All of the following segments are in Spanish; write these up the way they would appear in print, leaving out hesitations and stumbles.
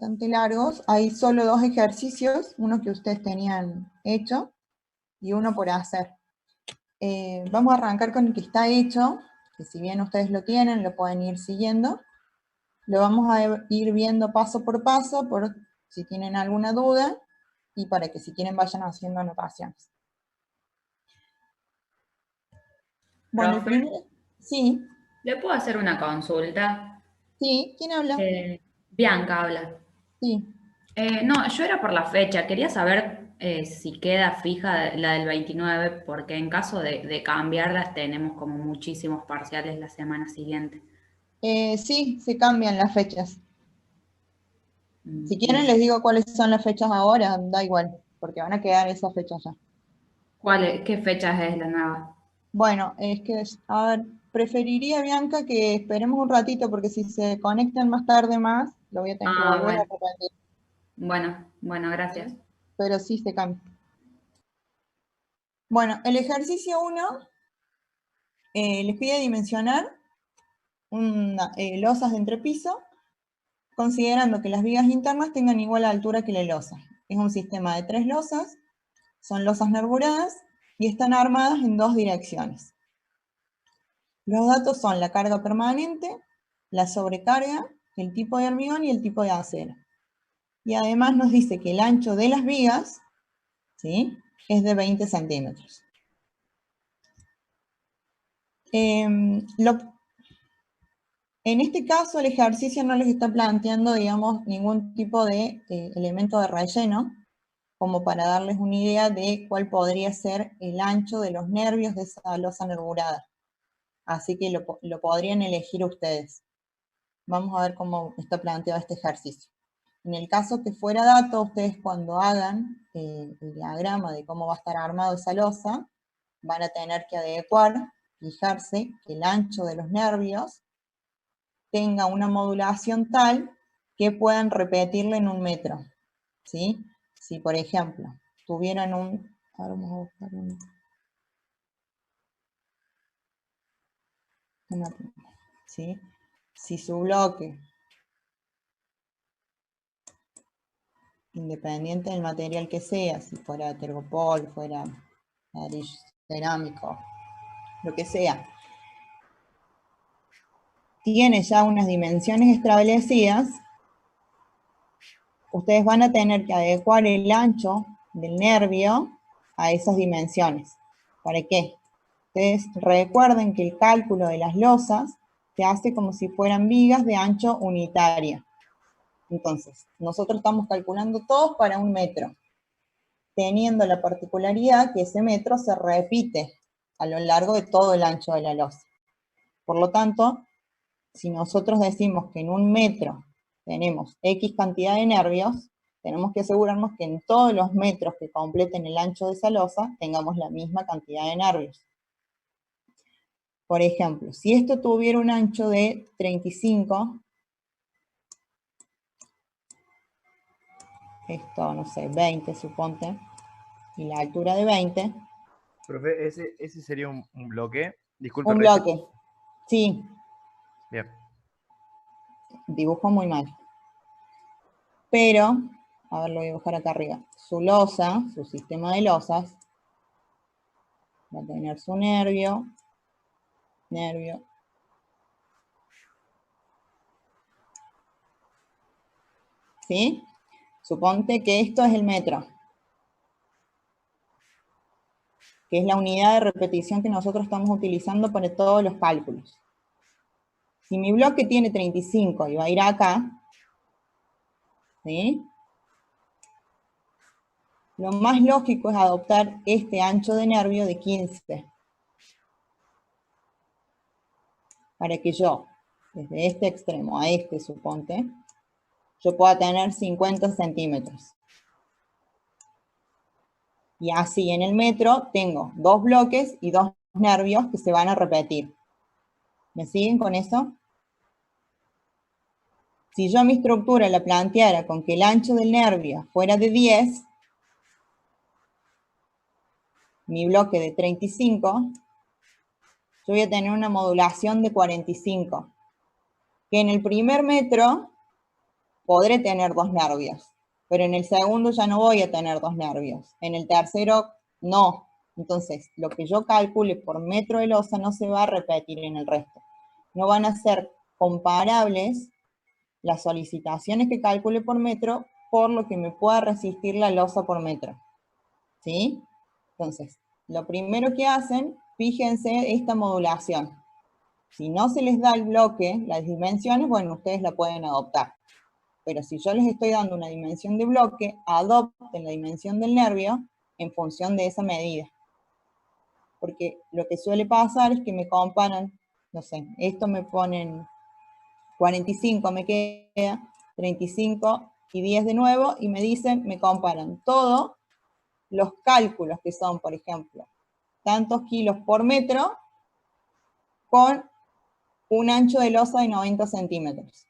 bastante largos. Hay solo 2 ejercicios, uno que ustedes tenían hecho y uno por hacer. Vamos a arrancar con el que está hecho, que si bien ustedes lo tienen, lo pueden ir siguiendo. Lo vamos a ir viendo paso por paso, por si tienen alguna duda, y para que si quieren vayan haciendo anotaciones. Bueno, el Profe, primero, sí, ¿le puedo hacer una consulta? sí, ¿quién habla? Bianca habla. Sí. No, yo era por la fecha. Quería saber si queda fija la del 29, porque en caso de cambiarlas tenemos como muchísimos parciales la semana siguiente. Sí, se cambian las fechas. Si quieren Bien. les digo cuáles son las fechas ahora, da igual, porque van a quedar esas fechas ya. ¿Qué fechas es la nueva? Bueno, es que, a ver, preferiría, Bianca, que esperemos un ratito, porque si se conectan más tarde más, lo voy a tener que Ah, volver a bueno. repetir, Bueno, gracias. ¿sí? Pero sí se cambia. Bueno, el ejercicio 1 les pide dimensionar losas de entrepiso, considerando que las vigas internas tengan igual altura que la losa. Es un sistema de 3 losas, son losas nervuradas y están armadas en 2 direcciones. Los datos son la carga permanente, la sobrecarga, el tipo de hormigón y el tipo de acero. Y además nos dice que el ancho de las vigas, ¿sí?, es de 20 centímetros. En este caso el ejercicio no les está planteando, digamos, ningún tipo de elemento de relleno, como para darles una idea de cuál podría ser el ancho de los nervios de esa losa nervurada. Así que lo podrían elegir ustedes. Vamos a ver cómo está planteado este ejercicio. En el caso que fuera dato, ustedes cuando hagan el diagrama de cómo va a estar armado esa losa, van a tener que adecuar, fijarse que el ancho de los nervios tenga una modulación tal que puedan repetirlo en 1 metro, ¿sí? Si, por ejemplo, tuvieran un... Ahora vamos a buscar ¿sí? Si su bloque, independiente del material que sea, si fuera tergopol, fuera ladrillo cerámico, lo que sea, tiene ya unas dimensiones establecidas, ustedes van a tener que adecuar el ancho del nervio a esas dimensiones. ¿Para qué? Ustedes recuerden que el cálculo de las losas se hace como si fueran vigas de ancho unitaria. Entonces, nosotros estamos calculando todos para 1 metro, teniendo la particularidad que ese metro se repite a lo largo de todo el ancho de la losa. Por lo tanto, si nosotros decimos que en 1 metro tenemos X cantidad de nervios, tenemos que asegurarnos que en todos los metros que completen el ancho de esa losa tengamos la misma cantidad de nervios. Por ejemplo, si esto tuviera un ancho de 35, esto, no sé, 20 suponte, y la altura de 20, Profe, ese sería un bloque. Disculpe, un repite. bloque, sí, Bien. dibujo muy mal. Pero, a ver, lo voy a dibujar acá arriba. Su losa, su sistema de losas, va a tener su nervio, ¿sí? Suponte que esto es el metro, que es la unidad de repetición que nosotros estamos utilizando para todos los cálculos. Si mi bloque tiene 35 y va a ir acá, ¿sí?, lo más lógico es adoptar este ancho de nervio de 15. Para que yo, desde este extremo a este, suponte, yo pueda tener 50 centímetros. Y así en el metro tengo 2 bloques y 2 nervios que se van a repetir. ¿Me siguen con eso? Si yo mi estructura la planteara con que el ancho del nervio fuera de 10, mi bloque de 35, yo voy a tener una modulación de 45, que en el primer metro podré tener 2 nervios, pero en el segundo ya no voy a tener 2 nervios, en el tercero no. Entonces, lo que yo calcule por metro de losa no se va a repetir en el resto. No van a ser comparables las solicitaciones que calcule por metro por lo que me pueda resistir la losa por metro. ¿Sí? Entonces, lo primero que hacen, fíjense esta modulación. Si no se les da el bloque, las dimensiones, bueno, ustedes la pueden adoptar. Pero si yo les estoy dando una dimensión de bloque, adopten la dimensión del nervio en función de esa medida. Porque lo que suele pasar es que me comparan, no sé, esto me ponen 45, me queda 35 y 10 de nuevo, y me dicen, me comparan todos los cálculos que son, por ejemplo, tantos kilos por metro con un ancho de losa de 90 centímetros.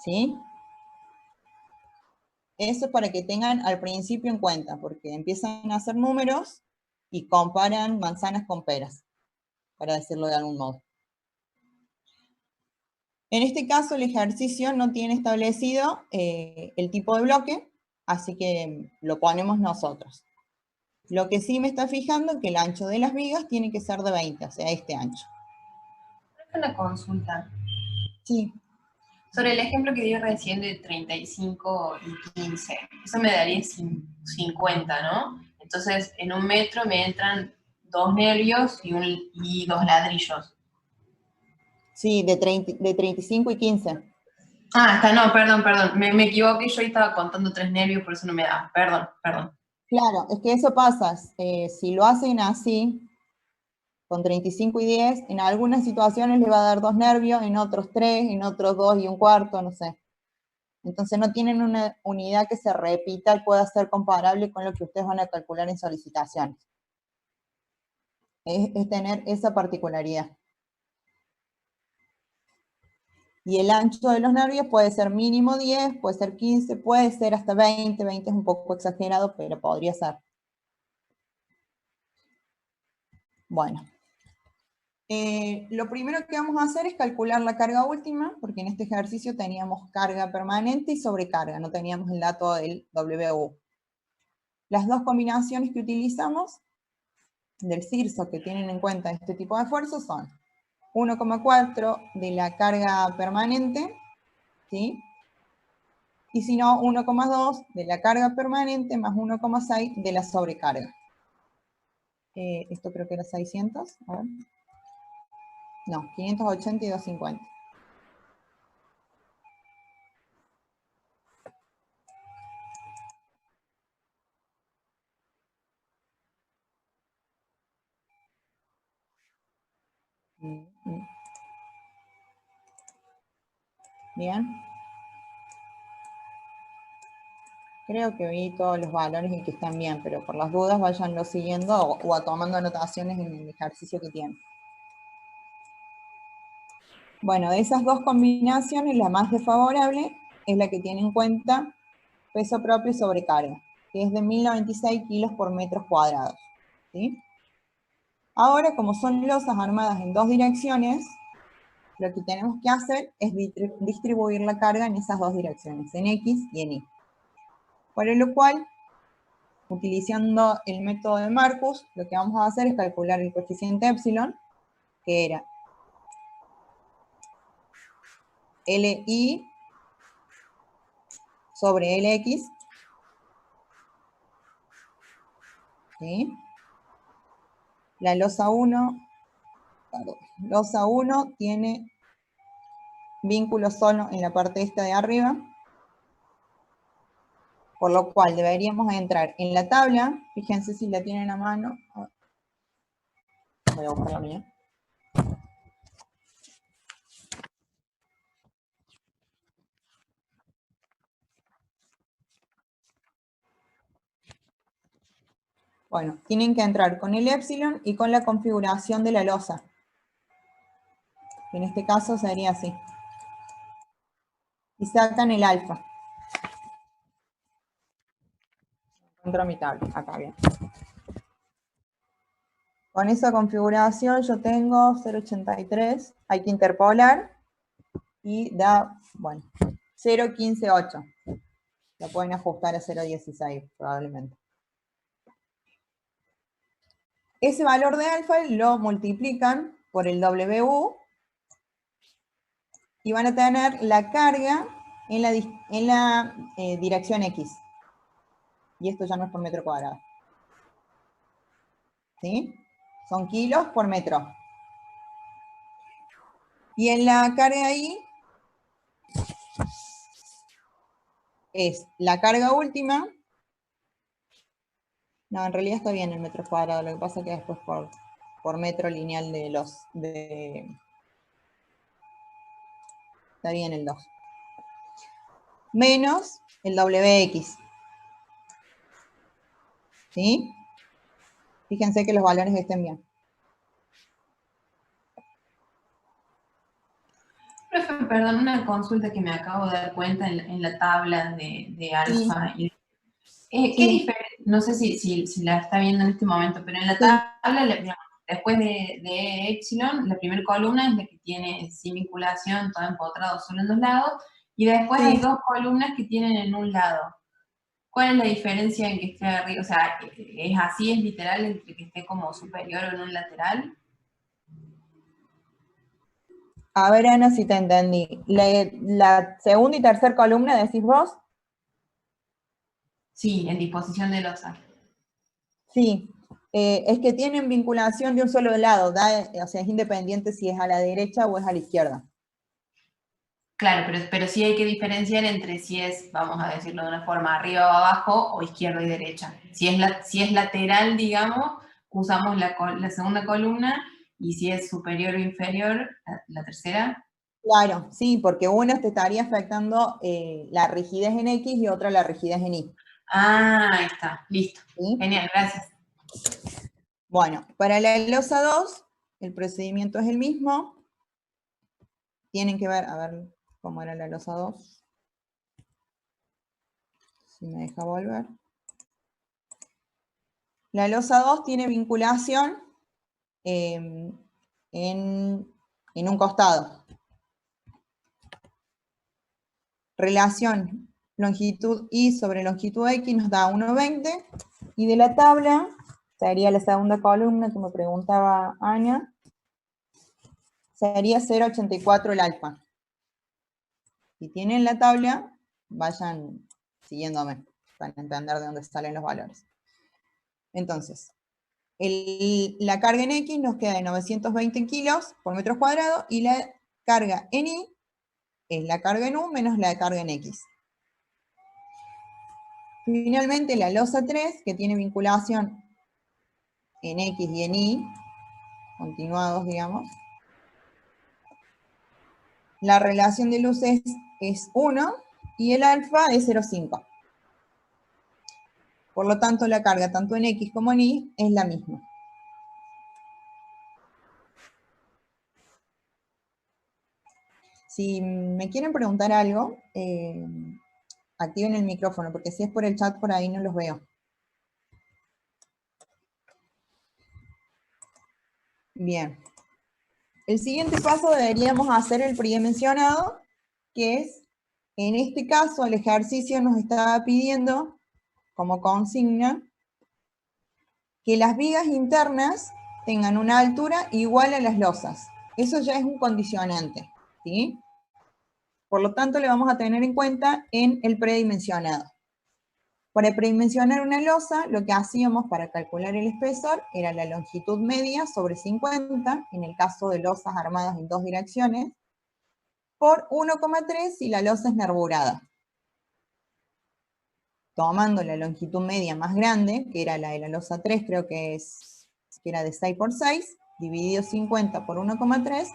¿Sí? Eso es para que tengan al principio en cuenta, porque empiezan a hacer números y comparan manzanas con peras, para decirlo de algún modo. En este caso, el ejercicio no tiene establecido el tipo de bloque, así que lo ponemos nosotros. Lo que sí me está fijando es que el ancho de las vigas tiene que ser de 20, o sea, este ancho. Una consulta. Sí. Sobre el ejemplo que dio recién de 35 y 15, eso me daría 50, ¿no? Entonces, en un metro me entran 2 nervios y 2 ladrillos. Sí, de 35 y 15. Ah, no, perdón. Me equivoqué, yo estaba contando 3 nervios, por eso no me da. Perdón. Claro, es que eso pasa. Si lo hacen así, con 35 y 10, en algunas situaciones le va a dar 2 nervios, en otros 3, en otros 2 y un cuarto, no sé. Entonces no tienen una unidad que se repita y pueda ser comparable con lo que ustedes van a calcular en solicitaciones. Es tener esa particularidad. Y el ancho de los nervios puede ser mínimo 10, puede ser 15, puede ser hasta 20. 20 es un poco exagerado, pero podría ser. Bueno. Lo primero que vamos a hacer es calcular la carga última, porque en este ejercicio teníamos carga permanente y sobrecarga, no teníamos el dato del WU. Las dos combinaciones que utilizamos del CIRSO que tienen en cuenta este tipo de esfuerzos son 1,4 de la carga permanente, ¿sí? Y si no, 1,2 de la carga permanente más 1,6 de la sobrecarga. Esto creo que era 600, a ver. No, 580 y 250. Bien. Creo que vi todos los valores y que están bien, pero por las dudas váyanlo siguiendo o tomando anotaciones en el ejercicio que tienen. Bueno, de esas dos combinaciones, la más desfavorable es la que tiene en cuenta peso propio y sobrecarga, que es de 1096 kilos por metros cuadrados. ¿Sí? Ahora, como son losas armadas en dos direcciones, lo que tenemos que hacer es distribuir la carga en esas dos direcciones, en X y en Y. Por lo cual, utilizando el método de Marcus, lo que vamos a hacer es calcular el coeficiente epsilon, que era LI sobre LX, ¿sí? La losa 1 tiene vínculo solo en la parte esta de arriba, por lo cual deberíamos entrar en la tabla. Fíjense si la tienen a mano. Voy a buscar la mía. Bueno, tienen que entrar con el epsilon y con la configuración de la losa. En este caso sería así. Y sacan el alfa. Encuentro mi tabla, acá bien. Con esa configuración yo tengo 0,83, hay que interpolar, y da, bueno, 0,158. Lo pueden ajustar a 0,16 probablemente. Ese valor de alfa lo multiplican por el WU y van a tener la carga en la dirección X. Y esto ya no es por metro cuadrado. ¿Sí? Son kilos por metro. Y en la carga Y es la carga última. No, en realidad está bien el metro cuadrado, lo que pasa es que después por metro lineal está bien el 2. Menos el WX. ¿Sí? Fíjense que los valores estén bien. Profe, perdón, una consulta que me acabo de dar cuenta en la tabla de alfa. Sí. ¿Qué diferencia? No sé si la está viendo en este momento, pero en la tabla, digamos, después de epsilon, la primera columna es la que tiene sin vinculación, todo empotrado solo en dos lados, y después hay dos columnas que tienen en un lado. ¿Cuál es la diferencia en que esté arriba? O sea, ¿es así, es literal, entre que esté como superior o en un lateral? A ver, Ana, si te entendí. ¿La segunda y tercera columna decís vos? Sí, en disposición de losa. Sí. Es que tienen vinculación de un solo lado, o sea, es independiente si es a la derecha o es a la izquierda. Claro, pero sí hay que diferenciar entre si es, vamos a decirlo de una forma, arriba o abajo, o izquierda y derecha. Si es lateral, digamos, usamos la segunda columna, y si es superior o inferior, la tercera. Claro, sí, porque una te estaría afectando la rigidez en X y otra la rigidez en Y. Ah, ahí está, listo. ¿Sí? Genial, gracias. Bueno, para la losa 2, el procedimiento es el mismo. Tienen que ver, a ver cómo era la losa 2. Si me deja volver. La losa 2 tiene vinculación en un costado. Relación longitud Y sobre longitud X nos da 1,20. Y de la tabla, sería la segunda columna que me preguntaba Ana, sería 0,84 el alfa. Si tienen la tabla, vayan siguiéndome para entender de dónde salen los valores. Entonces, la carga en X nos queda de 920 kilos por metro cuadrado y la carga en Y es la carga en U menos la carga en X. Finalmente, la losa 3, que tiene vinculación en X y en Y, continuados, digamos, la relación de luces es 1 y el alfa es 0,5. Por lo tanto, la carga tanto en X como en Y es la misma. Si me quieren preguntar algo, activen el micrófono, porque si es por el chat, por ahí no los veo. Bien. El siguiente paso deberíamos hacer el mencionado, que es, en este caso, el ejercicio nos estaba pidiendo, como consigna, que las vigas internas tengan una altura igual a las losas. Eso ya es un condicionante, ¿sí? Por lo tanto, le vamos a tener en cuenta en el predimensionado. Para predimensionar una losa, lo que hacíamos para calcular el espesor era la longitud media sobre 50, en el caso de losas armadas en dos direcciones, por 1,3 si la losa es nervurada. Tomando la longitud media más grande, que era la de la losa 3, creo que era de 6 por 6, dividido 50 por 1,3,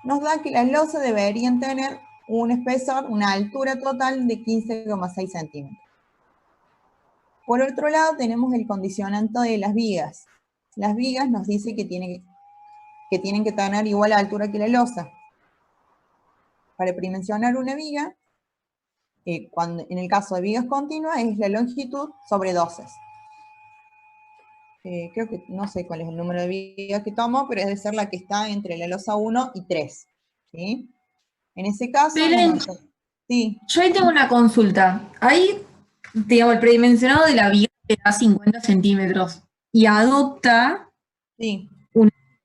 nos da que las losas deberían tener un espesor, una altura total de 15,6 centímetros. Por otro lado, tenemos el condicionante de las vigas. Las vigas nos dice que tienen que tener igual altura que la losa. Para dimensionar una viga, en el caso de vigas continuas, es la longitud sobre 12. Creo que no sé cuál es el número de vigas que tomo, pero debe ser la que está entre la losa 1 y 3. ¿Sí? En ese caso, Belén, bueno, sí, yo ahí tengo una consulta. Ahí, digamos, el predimensionado de la viga te da 50 centímetros y adopta sí,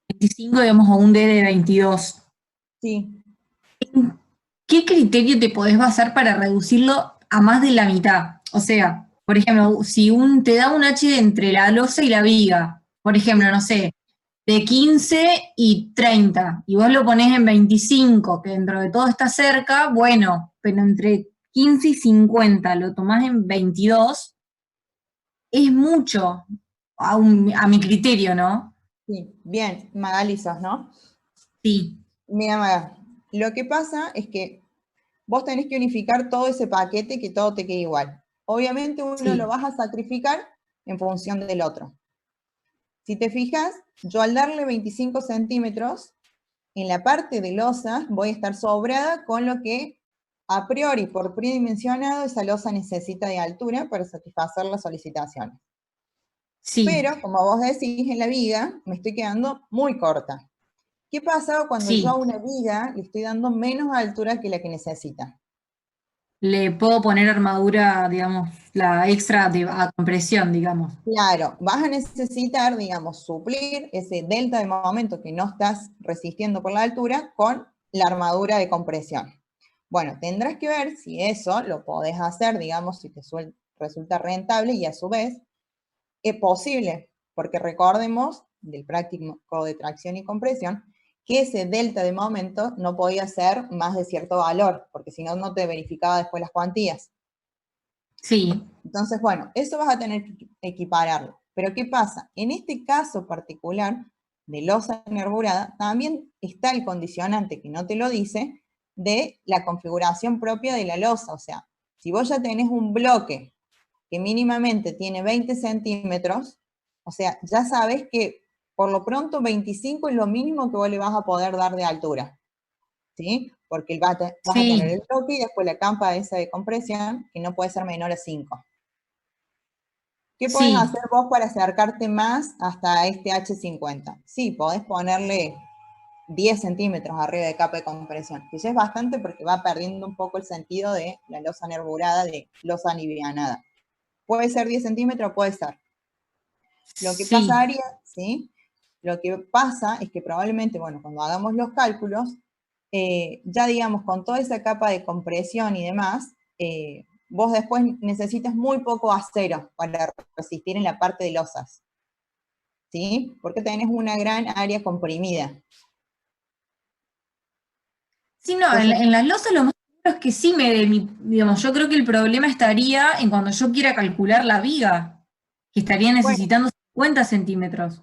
25, digamos, o un D de 22. sí. ¿Qué criterio te podés basar para reducirlo a más de la mitad? O sea, por ejemplo, si te da un H entre la losa y la viga, por ejemplo, no sé, de 15 y 30, y vos lo ponés en 25, que dentro de todo está cerca, bueno, pero entre 15 y 50 lo tomás en 22, es mucho, a mi criterio, ¿no? Sí, bien, Magali sos, ¿no? Sí, Mira, Maga, lo que pasa es que vos tenés que unificar todo ese paquete y que todo te quede igual. Obviamente uno sí, lo vas a sacrificar en función del otro. Si te fijas, yo al darle 25 centímetros, en la parte de losa voy a estar sobrada con lo que a priori, por predimensionado, esa losa necesita de altura para satisfacer las solicitaciones. sí, Pero, como vos decís, en la viga me estoy quedando muy corta. ¿Qué pasa cuando yo sí. a una viga le estoy dando menos altura que la que necesita? Le puedo poner armadura, digamos, la extra a compresión, digamos. Claro, vas a necesitar, digamos, suplir ese delta de momento que no estás resistiendo por la altura con la armadura de compresión. Bueno, tendrás que ver si eso lo podés hacer, digamos, si te resulta rentable y a su vez es posible, porque recordemos del práctico de tracción y compresión que ese delta de momento no podía ser más de cierto valor, porque si no, no te verificaba después las cuantías. Sí, Entonces, bueno, eso vas a tener que equipararlo. Pero ¿qué pasa? En este caso particular de losa nervurada, también está el condicionante, que no te lo dice, de la configuración propia de la losa. O sea, si vos ya tenés un bloque que mínimamente tiene 20 centímetros, o sea, ya sabes que por lo pronto 25 es lo mínimo que vos le vas a poder dar de altura, ¿sí? Porque vas a tener sí, el bloque y después la campa esa de compresión, que no puede ser menor a 5. ¿Qué podés sí, hacer vos para acercarte más hasta este H50? Sí, podés ponerle 10 centímetros arriba de capa de compresión, que ya es bastante porque va perdiendo un poco el sentido de la losa nervurada de losa alivianada. Puede ser 10 centímetros, puede ser. Lo que sí. pasaría, ¿sí? Lo que pasa es que probablemente, bueno, cuando hagamos los cálculos, ya digamos, con toda esa capa de compresión y demás, vos después necesitas muy poco acero para resistir en la parte de losas, ¿sí? Porque tenés una gran área comprimida. Sí, no, Entonces, en las losas lo más seguro es que sí digamos, yo creo que el problema estaría en cuando yo quiera calcular la viga, que estaría bueno, necesitando 50 centímetros.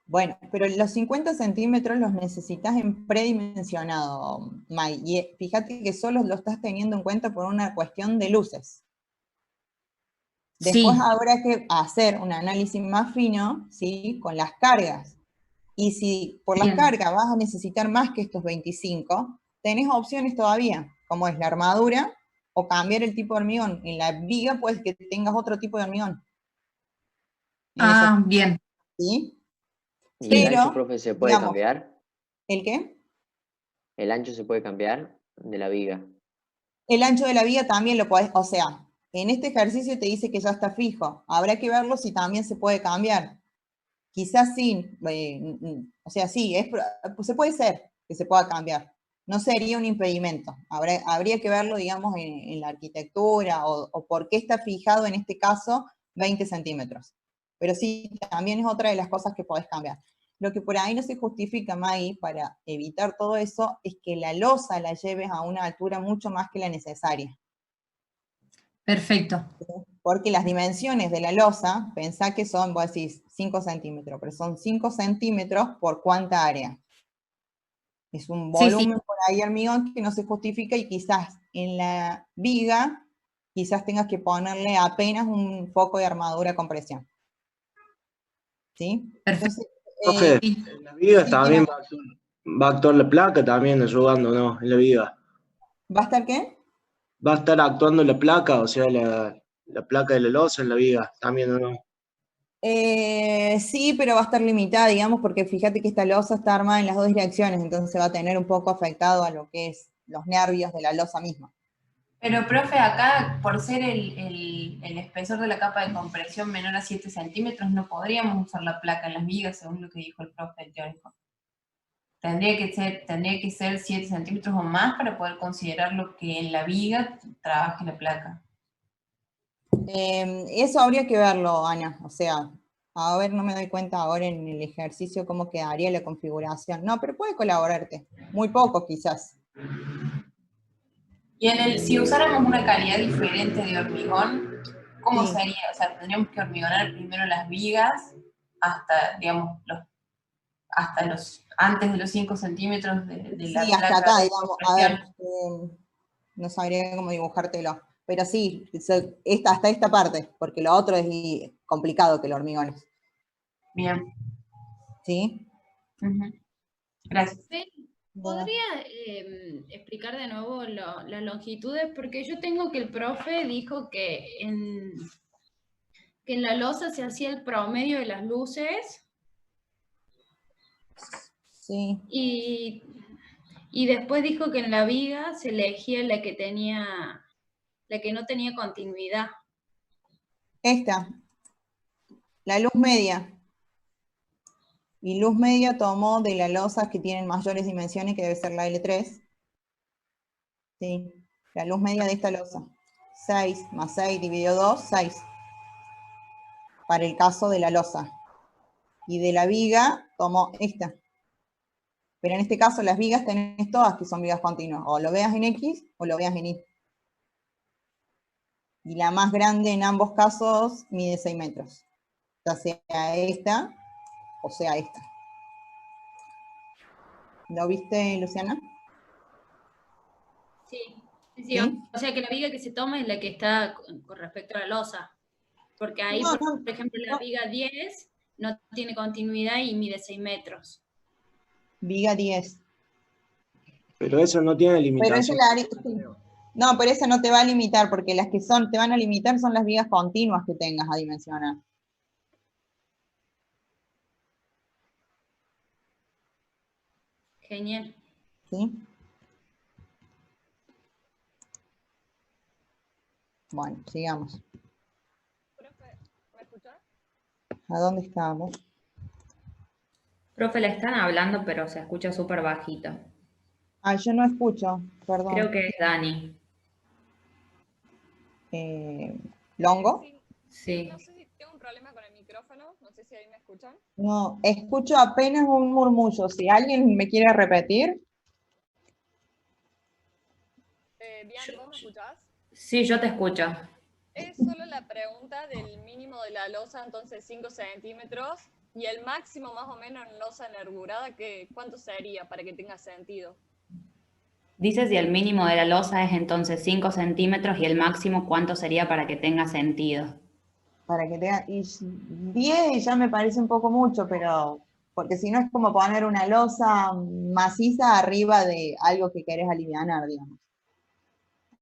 bueno, pero los 50 centímetros los necesitas en predimensionado, May, y fíjate que solo lo estás teniendo en cuenta por una cuestión de luces. Después Sí, habrá que hacer un análisis más fino, ¿sí? Con las cargas. Y si por las bien. cargas vas a necesitar más que estos 25, tenés opciones todavía, como es la armadura o cambiar el tipo de hormigón. En la viga puedes que tengas otro tipo de hormigón. En eso, Ah, bien. ¿sí? ¿Y el ancho, Pero, profe, se puede digamos, cambiar? ¿el qué? ¿El ancho se puede cambiar de la viga? El ancho de la viga también lo podés, o sea, en este ejercicio te dice que ya está fijo. Habrá que verlo si también se puede cambiar. Quizás sí, o sea, sí, pues se puede ser que se pueda cambiar. No sería un impedimento. Habría que verlo, digamos, en la arquitectura o por qué está fijado en este caso 20 centímetros. Pero sí, también es otra de las cosas que podés cambiar. Lo que por ahí no se justifica, Maggie, para evitar todo eso, es que la losa la lleves a una altura mucho más que la necesaria. Perfecto. Porque las dimensiones de la losa, pensá que son, vos decís, 5 centímetros, pero son 5 centímetros por cuánta área. Es un Sí, sí. volumen por ahí hormigón que no se justifica y quizás en la viga, quizás tengas que ponerle apenas un foco de armadura a compresión. ¿Sí? Perfecto. Entonces, Profe, Sí. en las vigas sí, también va a actuar la placa también ayudando, ¿no? En la viga. ¿va a estar qué? Va a estar actuando la placa, o sea, la placa de la losa en la viga, también, ¿o no? Sí, pero va a estar limitada, digamos, porque fíjate que esta losa está armada en las dos direcciones, entonces va a tener un poco afectado a lo que es los nervios de la losa misma. Pero, profe, acá, por ser el espesor de la capa de compresión menor a 7 centímetros, no podríamos usar la placa en las vigas, según lo que dijo el profe el teórico. Tendría que ser 7 centímetros o más para poder considerar lo que en la viga trabaje la placa. Eso habría que verlo, Ana. O sea, a ver, no me doy cuenta ahora en el ejercicio cómo quedaría la configuración. No, pero puede colaborarte. Muy poco, quizás. Y si usáramos una calidad diferente de hormigón, ¿cómo Sí. sería? O sea, tendríamos que hormigonar primero las vigas hasta, digamos, antes de los 5 centímetros de la Sí, hasta placa acá, de digamos. A ver, compresión. no sabría cómo dibujártelo. Pero sí, hasta esta parte, porque lo otro es complicado que lo hormigones. Bien. ¿Sí? Ujú. Gracias. ¿Podría explicar de nuevo las longitudes? Porque yo tengo que el profe dijo que en la losa se hacía el promedio de las luces Sí. y después dijo que en la viga se elegía la que no tenía continuidad. Esta, la luz media. Y luz media tomó de las losas que tienen mayores dimensiones, que debe ser la L3. Sí, la luz media de esta losa. 6 más 6 dividido 2, 6. Para el caso de la losa. Y de la viga tomó esta. Pero en este caso las vigas tenés todas que son vigas continuas. O lo veas en X o lo veas en Y. Y la más grande en ambos casos mide 6 metros. Ya sea esta o sea esta. ¿Lo viste, Luciana? Sí. ¿Sí? O sea que la viga que se toma es la que está con respecto a la losa. Porque ahí, No, por ejemplo, la no. viga 10 no tiene continuidad y mide 6 metros. Viga 10. Pero eso no tiene Pero esa limitación. no, pero esa no te va a limitar, porque las que te van a limitar son las vigas continuas que tengas a dimensionar. Genial. ¿Sí? Bueno, sigamos. Profe, ¿me escuchás? ¿A dónde estábamos? Profe, le están hablando, pero se escucha súper bajito. Ah, yo no escucho, perdón. Creo que es Dani. ¿Longo? Sí. No sé si tengo un problema con el micrófono, no sé si ahí me escuchan. No, escucho apenas un murmullo. Si alguien me quiere repetir. Bian, ¿vos me escuchás? Sí, yo te escucho. Es solo la pregunta del mínimo de la losa, entonces 5 centímetros, y el máximo más o menos en losa energurada, ¿cuánto sería para que tenga sentido? Dice si el mínimo de la losa es entonces 5 centímetros y el máximo cuánto sería para que tenga sentido. Para que tenga. Y 10 ya me parece un poco mucho, pero. Porque si no es como poner una losa maciza arriba de algo que querés alivianar, digamos.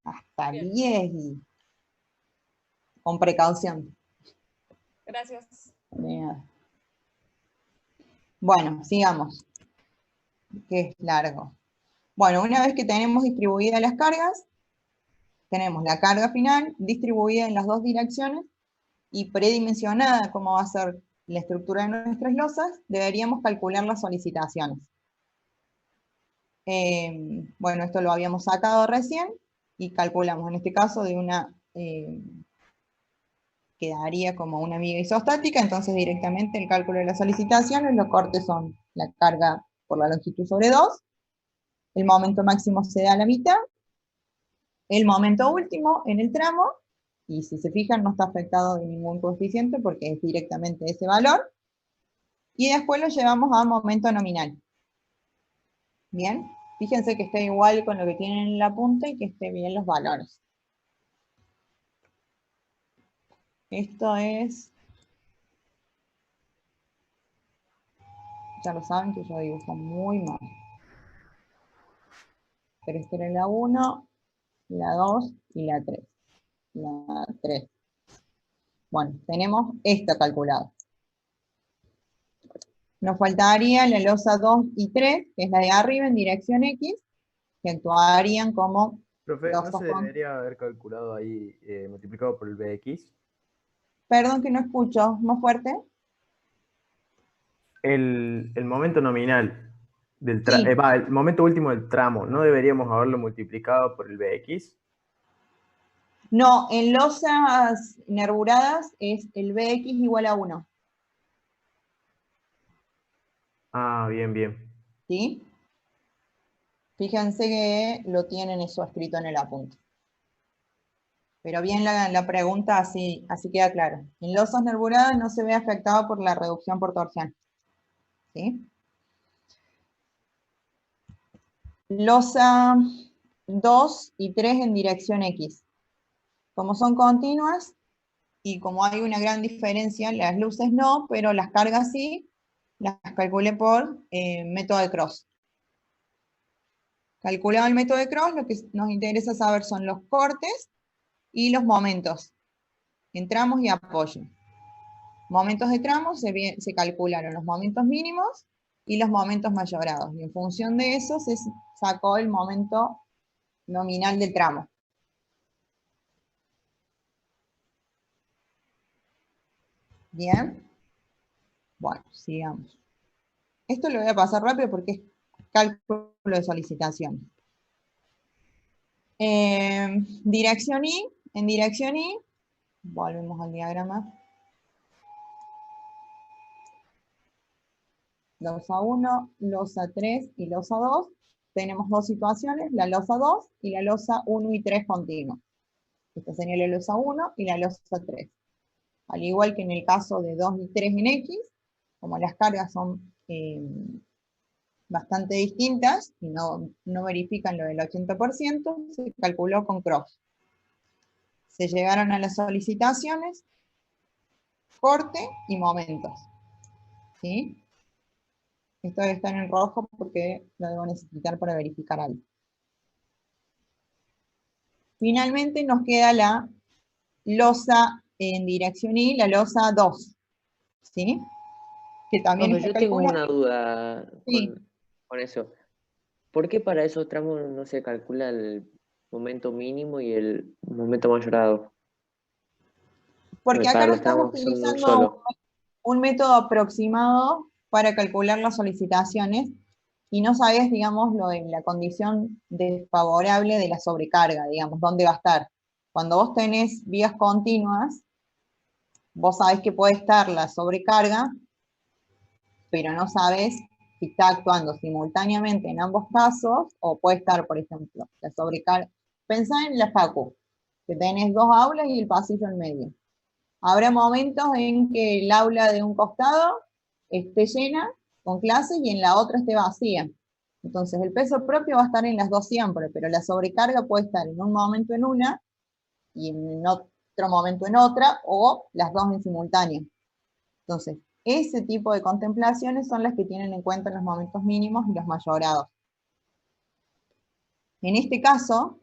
Hasta Bien. 10 y. Con precaución. Gracias. Bien. Bueno, sigamos. Que es largo. Bueno, una vez que tenemos distribuidas las cargas, tenemos la carga final distribuida en las dos direcciones y predimensionada cómo va a ser la estructura de nuestras losas, deberíamos calcular las solicitaciones. Bueno, esto lo habíamos sacado recién y calculamos en este caso de una, quedaría como una viga isostática, entonces directamente el cálculo de las solicitaciones, los cortes son la carga por la longitud sobre 2, el momento máximo se da a la mitad, el momento último en el tramo, y si se fijan no está afectado de ningún coeficiente porque es directamente ese valor, y después lo llevamos a momento nominal. Bien, fíjense que esté igual con lo que tienen en la punta y que esté bien los valores. Esto es, ya lo saben que yo dibujo muy mal. Pero esta era la 1, la 2 y la 3. La 3. Bueno, tenemos esta calculada. Nos faltaría la losa 2 y 3, que es la de arriba en dirección X, que actuarían como Profe, ¿no losas se debería haber calculado ahí multiplicado por el BX? Perdón que no escucho, ¿más fuerte? El momento nominal del Sí. el momento último del tramo, ¿no deberíamos haberlo multiplicado por el BX? No, en losas nervuradas es el BX igual a 1. Ah, bien, bien. ¿Sí? Fíjense que lo tienen eso escrito en el apunte. Pero bien la pregunta, así queda claro. En losas nervuradas no se ve afectado por la reducción por torsión. ¿Sí? Losa 2 y 3 en dirección X. Como son continuas y como hay una gran diferencia, las luces no, pero las cargas sí, las calculé por método de Cross. Calculado el método de Cross, lo que nos interesa saber son los cortes y los momentos en tramos y apoyo. Momentos de tramos se calcularon los momentos mínimos y los momentos mayorados. Y en función de eso se sacó el momento nominal del tramo. Bien. Bueno, sigamos. Esto lo voy a pasar rápido porque es cálculo de solicitación. Dirección I. En dirección I, volvemos al diagrama. Losa 1, losa 3 y losa 2. Tenemos dos situaciones, la losa 2 y la losa 1 y 3 continuas. Esta sería la losa 1 y la losa 3. Al igual que en el caso de 2 y 3 en X, como las cargas son bastante distintas y no verifican lo del 80%, se calculó con Cross. Se llegaron a las solicitaciones, corte y momentos. ¿Sí? Esto debe estar en rojo porque lo debo necesitar para verificar algo. Finalmente nos queda la losa en dirección I, la losa 2. ¿Sí? Que también Profe, está yo tengo calculada. una duda Sí. con eso. ¿Por qué para esos tramos no se calcula el momento mínimo y el momento mayorado? Porque acá Para no los estamos tramos que son de un utilizando solo. un método aproximado para calcular las solicitaciones y no sabes, digamos, lo de la condición desfavorable de la sobrecarga, digamos, dónde va a estar. Cuando vos tenés vías continuas, vos sabés que puede estar la sobrecarga, pero no sabes si está actuando simultáneamente en ambos casos, o puede estar, por ejemplo, la sobrecarga. Pensá en la facu, que tenés dos aulas y el pasillo en medio. Habrá momentos en que el aula de un costado esté llena con clases y en la otra esté vacía. Entonces el peso propio va a estar en las dos siempre, pero la sobrecarga puede estar en un momento en una y en otro momento en otra, o las dos en simultáneo. Entonces, ese tipo de contemplaciones son las que tienen en cuenta los momentos mínimos y los mayorados. En este caso,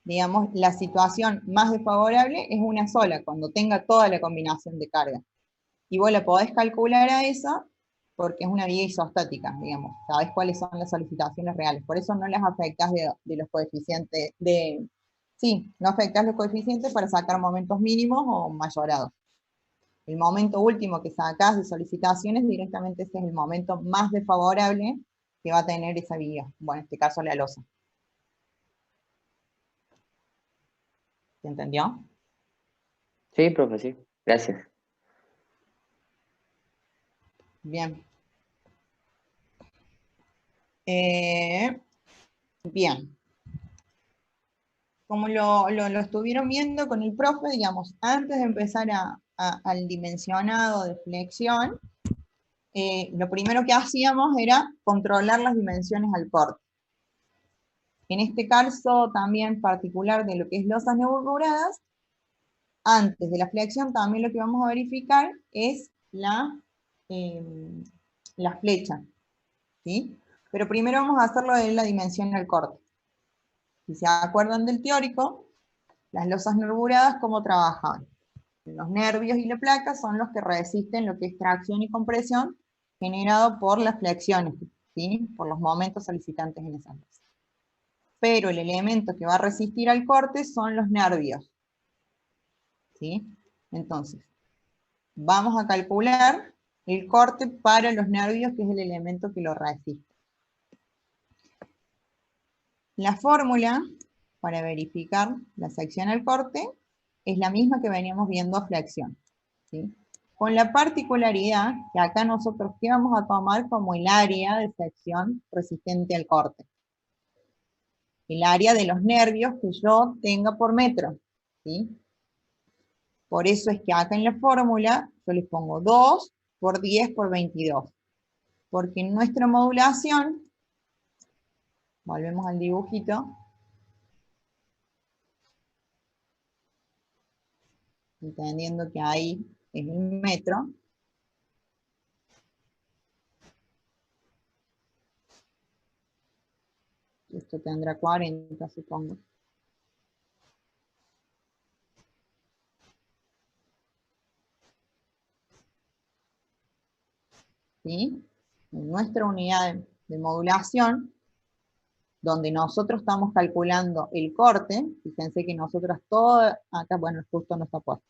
digamos, la situación más desfavorable es una sola, cuando tenga toda la combinación de carga. Y vos la podés calcular a esa porque es una vía isostática, digamos. Sabés cuáles son las solicitaciones reales. Por eso no las afectás de los coeficientes, sí, no afectás los coeficientes para sacar momentos mínimos o mayorados. El momento último que sacás de solicitaciones, directamente ese es el momento más desfavorable que va a tener esa vía. Bueno, en este caso la losa. ¿Se entendió? Sí, profe, sí. Gracias. Bien. Bien. Como lo estuvieron viendo con el profe, digamos, antes de empezar al dimensionado de flexión, lo primero que hacíamos era controlar las dimensiones al corte. En este caso también particular de lo que es losas nervuradas, antes de la flexión también lo que vamos a verificar es la flecha, ¿sí? Pero primero vamos a hacerlo de la dimensión al corte. Si se acuerdan del teórico, las losas nervuradas, ¿cómo trabajan? Los nervios y la placa son los que resisten lo que es tracción y compresión generado por las flexiones, ¿sí? Por los momentos solicitantes en esas losas. pero el elemento que va a resistir al corte son los nervios. ¿Sí? Entonces, vamos a calcular el corte para los nervios, que es el elemento que lo resiste. La fórmula para verificar la sección al corte es la misma que veníamos viendo a flexión, ¿sí? Con la particularidad que acá nosotros, ¿qué vamos a tomar como el área de sección resistente al corte? El área de los nervios que yo tenga por metro, ¿sí? Por eso es que acá en la fórmula yo les pongo 2 por 10 por 22. Porque en nuestra modulación, volvemos al dibujito, entendiendo que ahí es un metro, esto tendrá 40, supongo. ¿Sí? En nuestra unidad de modulación, donde nosotros estamos calculando el corte, fíjense que nosotros todo, acá, bueno, justo no está puesto.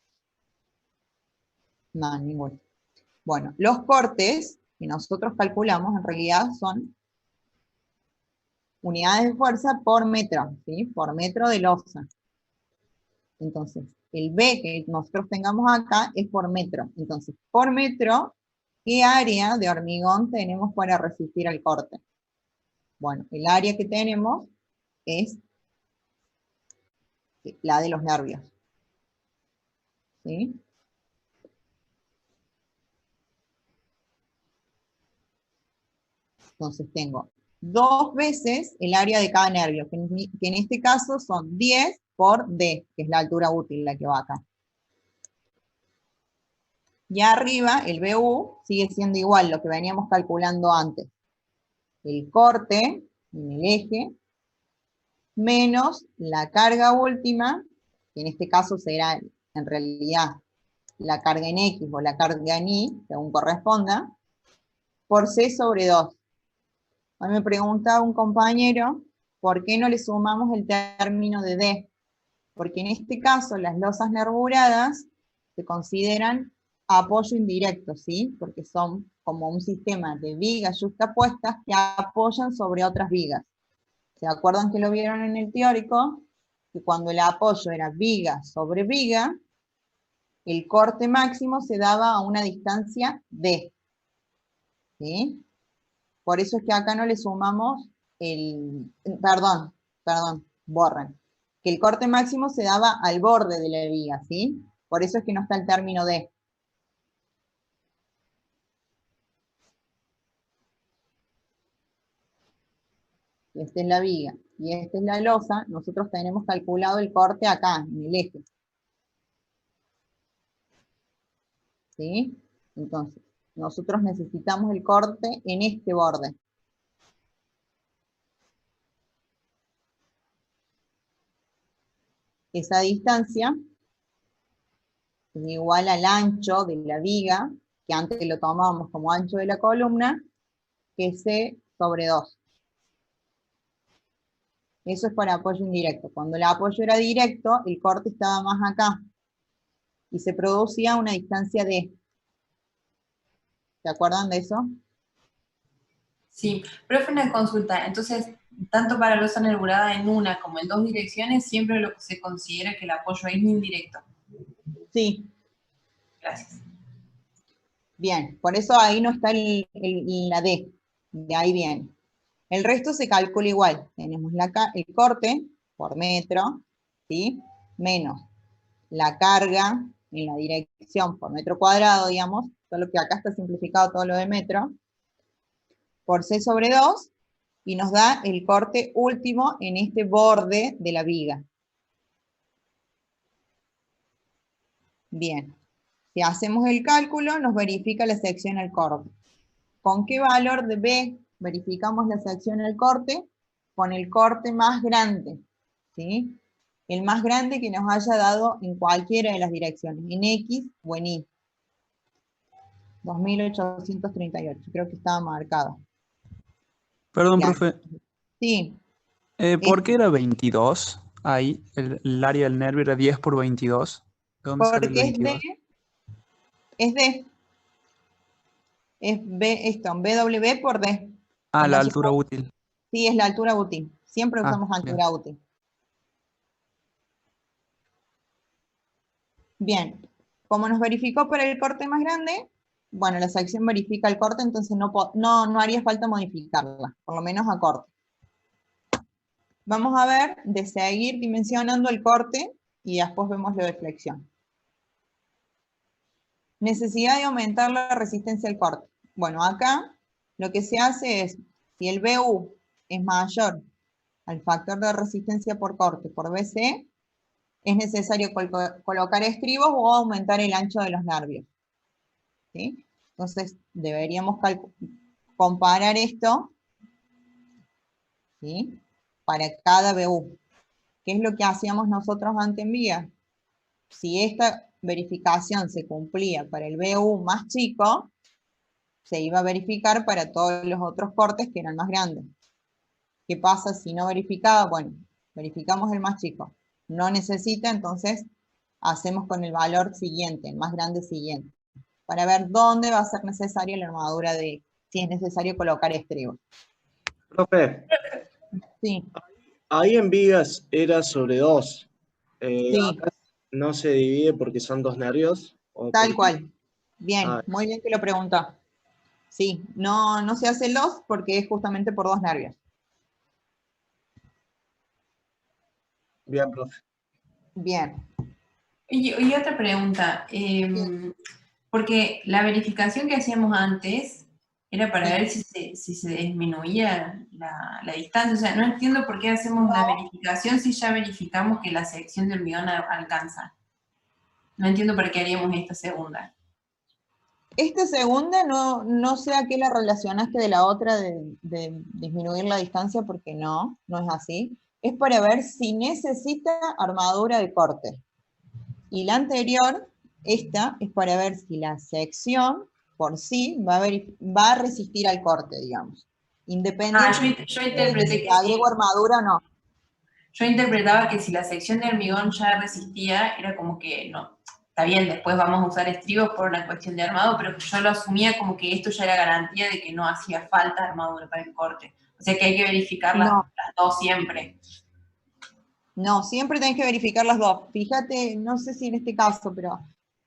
No, ninguno. Bueno, los cortes que nosotros calculamos en realidad son unidades de fuerza por metro, ¿sí? Por metro de losa. Entonces, el B que nosotros tengamos acá es por metro. Entonces, por metro, ¿qué área de hormigón tenemos para resistir al corte? Bueno, el área que tenemos es la de los nervios. ¿Sí? Entonces tengo 2 veces el área de cada nervio, que en este caso son 10 por D, que es la altura útil, la que va acá. Y arriba, el BU sigue siendo igual, lo que veníamos calculando antes. El corte en el eje, menos la carga última, que en este caso será en realidad la carga en X o la carga en Y, según corresponda, por C sobre 2. A mí me preguntaba un compañero, ¿por qué no le sumamos el término de D? Porque en este caso las losas nervuradas se consideran apoyo indirecto, ¿sí? Porque son como un sistema de vigas yuxtapuestas que apoyan sobre otras vigas. ¿Se acuerdan que lo vieron en el teórico? Que cuando el apoyo era viga sobre viga, el corte máximo se daba a una distancia D. ¿Sí? Por eso es que acá no le sumamos el... Perdón, borren. Que el corte máximo se daba al borde de la viga, ¿sí? Por eso es que no está el término D. Esta es la viga y esta es la losa. Nosotros tenemos calculado el corte acá, en el eje. ¿Sí? Entonces, nosotros necesitamos el corte en este borde. Esa distancia es igual al ancho de la viga, que antes lo tomábamos como ancho de la columna, que es C sobre 2. Eso es para apoyo indirecto. Cuando el apoyo era directo, el corte estaba más acá. Y se producía una distancia D. ¿Se acuerdan de eso? Sí, profe, una consulta. Entonces, tanto para losa nervurada en una como en dos direcciones, siempre lo que se considera que el apoyo es indirecto. Sí. Gracias. Bien, por eso ahí no está la D. De ahí viene. El resto se calcula igual. Tenemos el corte por metro, ¿sí? Menos la carga en la dirección por metro cuadrado, digamos, solo que acá está simplificado todo lo de metro, por C sobre 2, y nos da el corte último en este borde de la viga. Bien, si hacemos el cálculo, nos verifica la sección al corte. ¿Con qué valor de B verificamos la sección al corte? Con el corte más grande, ¿sí? El más grande que nos haya dado en cualquiera de las direcciones, en X o en Y. 2838, creo que estaba marcado. Perdón, Ya. profe. Sí. ¿Por qué era 22? Ahí, el área del nervio era 10 por 22. ¿De dónde sale el Porque 22? es D, es B, esto, BW por D. Ah, En la la altura útil. sí, es la altura útil. Siempre Ah, usamos bien. altura útil. Bien, como nos verificó para el corte más grande, bueno, la sección verifica el corte, entonces no haría falta modificarla, por lo menos a corte. Vamos a ver de seguir dimensionando el corte y después vemos lo de flexión. Necesidad de aumentar la resistencia al corte. Bueno, acá lo que se hace es, si el BU es mayor al factor de resistencia por corte por BC, es necesario colocar estribos o aumentar el ancho de los nervios. ¿Sí? Entonces, deberíamos comparar esto, ¿sí? Para cada BU. ¿Qué es lo que hacíamos nosotros antes en vía? Si esta verificación se cumplía para el BU más chico, se iba a verificar para todos los otros cortes que eran más grandes. ¿Qué pasa si no verificaba? Bueno, verificamos el más chico. No necesita, entonces hacemos con el valor siguiente, el más grande siguiente, para ver dónde va a ser necesaria la armadura de, si es necesario colocar estribos. Profe, Sí, ahí en vigas era sobre 2. sí, Acá no se divide porque son 2 nervios. ¿O tal por qué? cual. Bien, Ah, muy bien que lo pregunta. Sí, no se hace el 2 porque es justamente por 2 nervios. bien, profe. Bien. Y otra pregunta, porque la verificación que hacíamos antes era para ver si se disminuía la distancia. O sea, no entiendo por qué hacemos la verificación si ya verificamos que la sección de hormigón alcanza. No entiendo por qué haríamos esta segunda. Esta segunda no sé a qué la relacionaste de la otra de disminuir la distancia, porque no es así. Es para ver si necesita armadura de corte. Y la anterior, esta, es para ver si la sección por sí va a resistir al corte, digamos. Independientemente Yo de interpreté si que le agrego armadura o no. Yo interpretaba que si la sección de hormigón ya resistía, era como que no, está bien, después vamos a usar estribos por una cuestión de armado, pero yo lo asumía como que esto ya era garantía de que no hacía falta armadura para el corte. O sea que hay que verificar las dos siempre. No, siempre tenés que verificar las dos. Fíjate, no sé si en este caso, pero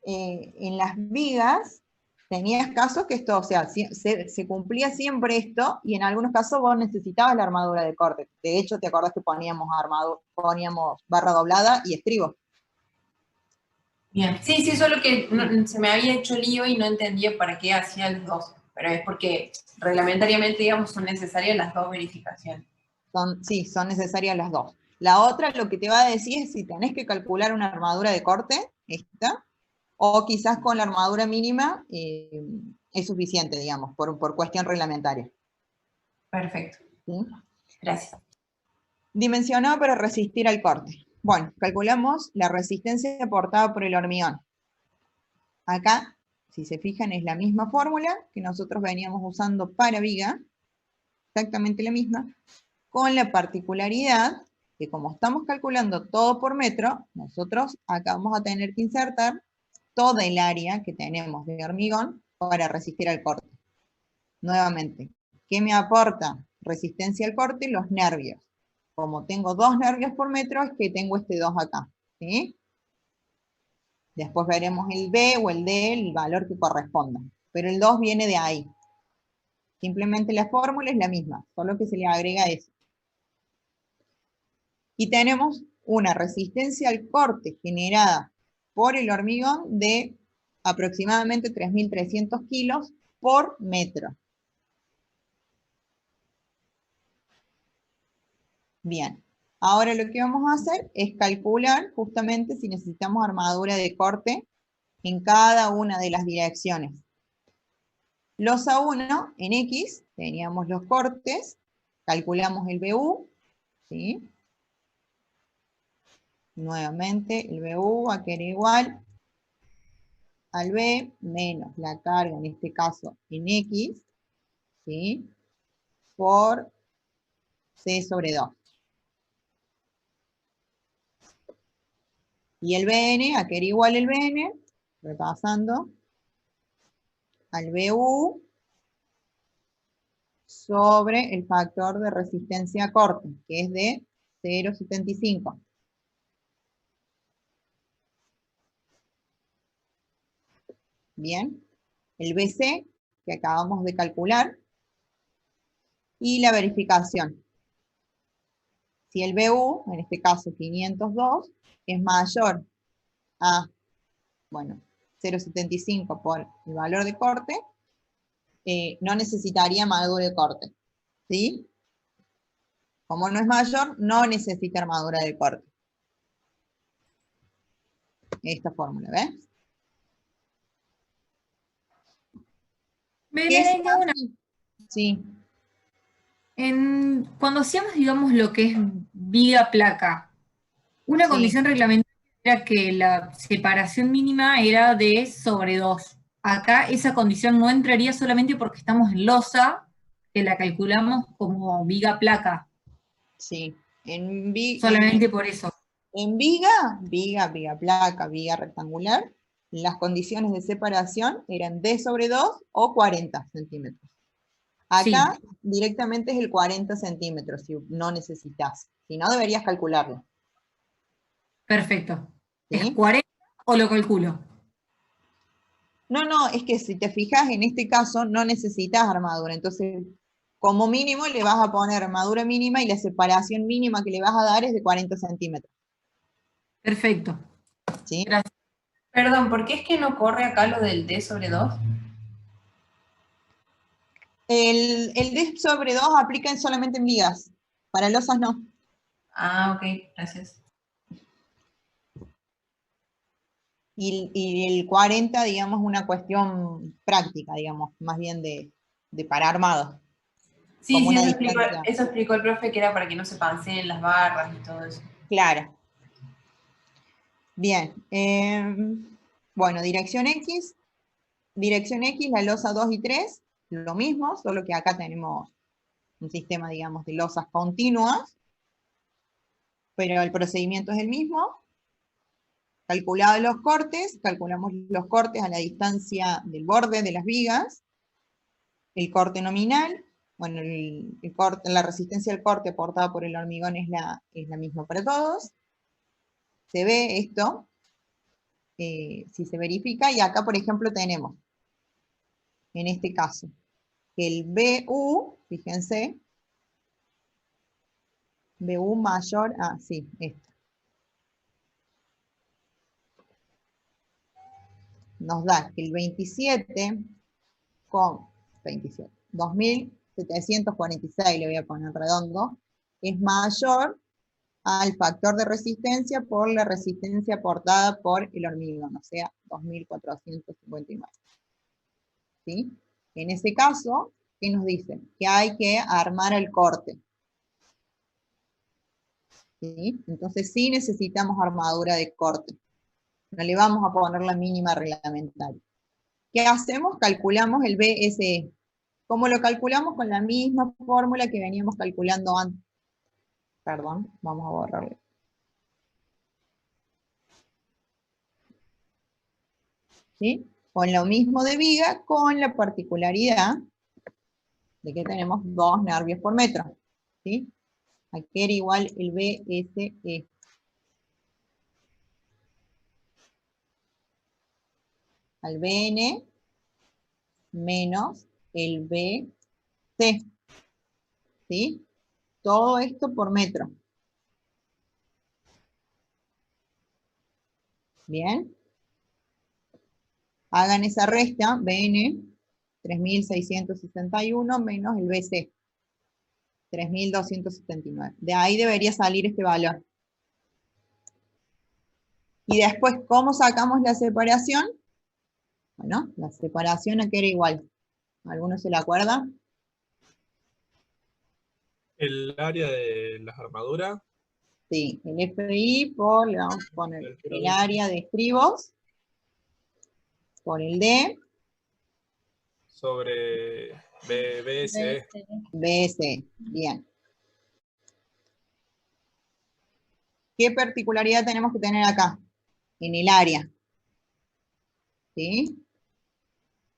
en las vigas tenías casos que esto, o sea, se cumplía siempre esto, y en algunos casos vos necesitabas la armadura de corte. De hecho, ¿te acordás que poníamos barra doblada y estribo? Bien, sí, solo que se me había hecho lío y no entendía para qué hacía los dos. Pero es porque reglamentariamente, digamos, son necesarias las dos verificaciones. Sí, son necesarias las dos. La otra lo que te va a decir es si tenés que calcular una armadura de corte, esta, o quizás con la armadura mínima es suficiente, digamos, por cuestión reglamentaria. Perfecto. ¿Sí? Gracias. Dimensionado para resistir al corte. Bueno, calculamos la resistencia aportada por el hormigón. Acá, si se fijan, es la misma fórmula que nosotros veníamos usando para viga, exactamente la misma, con la particularidad que como estamos calculando todo por metro, nosotros acá vamos a tener que insertar toda el área que tenemos de hormigón para resistir al corte. Nuevamente, ¿qué me aporta resistencia al corte? Los nervios. Como tengo 2 nervios por metro, es que tengo este 2 acá. ¿Sí? Después veremos el B o el D, el valor que corresponda. Pero el 2 viene de ahí. Simplemente la fórmula es la misma, solo que se le agrega eso. Y tenemos una resistencia al corte generada por el hormigón de aproximadamente 3.300 kilos por metro. Bien, ahora lo que vamos a hacer es calcular justamente si necesitamos armadura de corte en cada una de las direcciones. Los A1 en X, teníamos los cortes, calculamos el BU, ¿sí? Nuevamente el BU va a quedar igual al B menos la carga, en este caso en X, ¿sí? Por C sobre 2. Y el BN, ¿a qué era igual el BN? Repasando, al BU sobre el factor de resistencia a corte, que es de 0,75. Bien, el BC, que acabamos de calcular, y la verificación. Si el BU, en este caso 502, es mayor a, bueno, 0,75 por el valor de corte, no necesitaría armadura de corte, ¿sí? Como no es mayor, no necesita armadura de corte. Esta fórmula, ¿ves? ¿Qué es Una. Sí. Cuando hacíamos, digamos, lo que es viga placa, una Sí. condición reglamentaria era que la separación mínima era de sobre 2. Acá esa condición no entraría solamente porque estamos en losa, que la calculamos como viga placa. Sí. Solamente por eso. En viga placa, viga rectangular, las condiciones de separación eran D sobre 2 o 40 centímetros. Acá sí, directamente es el 40 centímetros, si no necesitas. Si no, deberías calcularlo. Perfecto. ¿Sí? ¿Es 40 o lo calculo? No, es que si te fijas, en este caso no necesitas armadura. Entonces, como mínimo le vas a poner armadura mínima y la separación mínima que le vas a dar es de 40 centímetros. Perfecto. ¿Sí? Gracias. Perdón, ¿por qué es que no corre acá lo del D sobre 2? El D sobre 2 aplica solamente en vigas. Para losas no. Ah, ok, gracias. Y el 40, digamos, una cuestión práctica, digamos, más bien de para armados. Sí, sí, eso explicó el profe, que era para que no se panseen las barras y todo eso. Claro. Bien. Bueno, dirección X. Dirección X, la losa 2 y 3, lo mismo, solo que acá tenemos un sistema, digamos, de losas continuas, pero el procedimiento es el mismo. Calculados los cortes, calculamos los cortes a la distancia del borde de las vigas, el corte nominal, bueno, el corte, la resistencia al corte aportada por el hormigón es la misma para todos. Se ve esto, si se verifica, y acá, por ejemplo, tenemos, en este caso, que el BU, fíjense, BU mayor a, sí, esto. Nos da que el 27,27, le voy a poner redondo, es mayor al factor de resistencia por la resistencia aportada por el hormigón, o sea, 2.459. ¿Sí? En ese caso, ¿qué nos dice? Que hay que armar el corte. ¿Sí? Entonces sí necesitamos armadura de corte. No le vamos a poner la mínima reglamentaria. ¿Qué hacemos? Calculamos el BSE. ¿Cómo lo calculamos? Con la misma fórmula que veníamos calculando antes. Perdón, vamos a borrarle. ¿Sí? Con lo mismo de viga, con la particularidad de que tenemos 2 nervios por metro. ¿Sí? Aquí era igual el BSE. Al BN menos el BC. ¿Sí? Todo esto por metro. Bien. Hagan esa resta, BN, 3.661 menos el BC, 3.279. De ahí debería salir este valor. Y después, ¿cómo sacamos la separación? Bueno, la separación aquí era igual. ¿Alguno se la acuerda? El área de las armaduras. Sí, el FI por, le vamos a poner el área de estribos, por el D. Sobre BSE. BSE, bien. ¿Qué particularidad tenemos que tener acá? en el área. ¿Sí?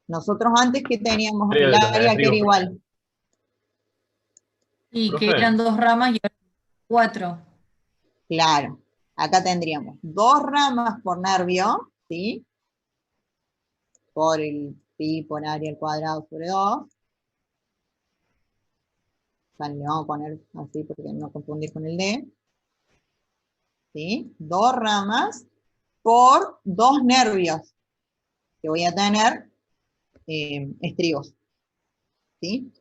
Nosotros antes que teníamos Área el de los área que era estribos, igual. Y que profe. eran 2 ramas y ahora 4. Claro. Acá tendríamos 2 ramas por nervio, ¿sí? Por el pi por área al cuadrado sobre 2. Le vamos a poner así porque no confundir con el D. ¿Sí? 2 ramas por 2 nervios que voy a tener estribos. ¿Sí?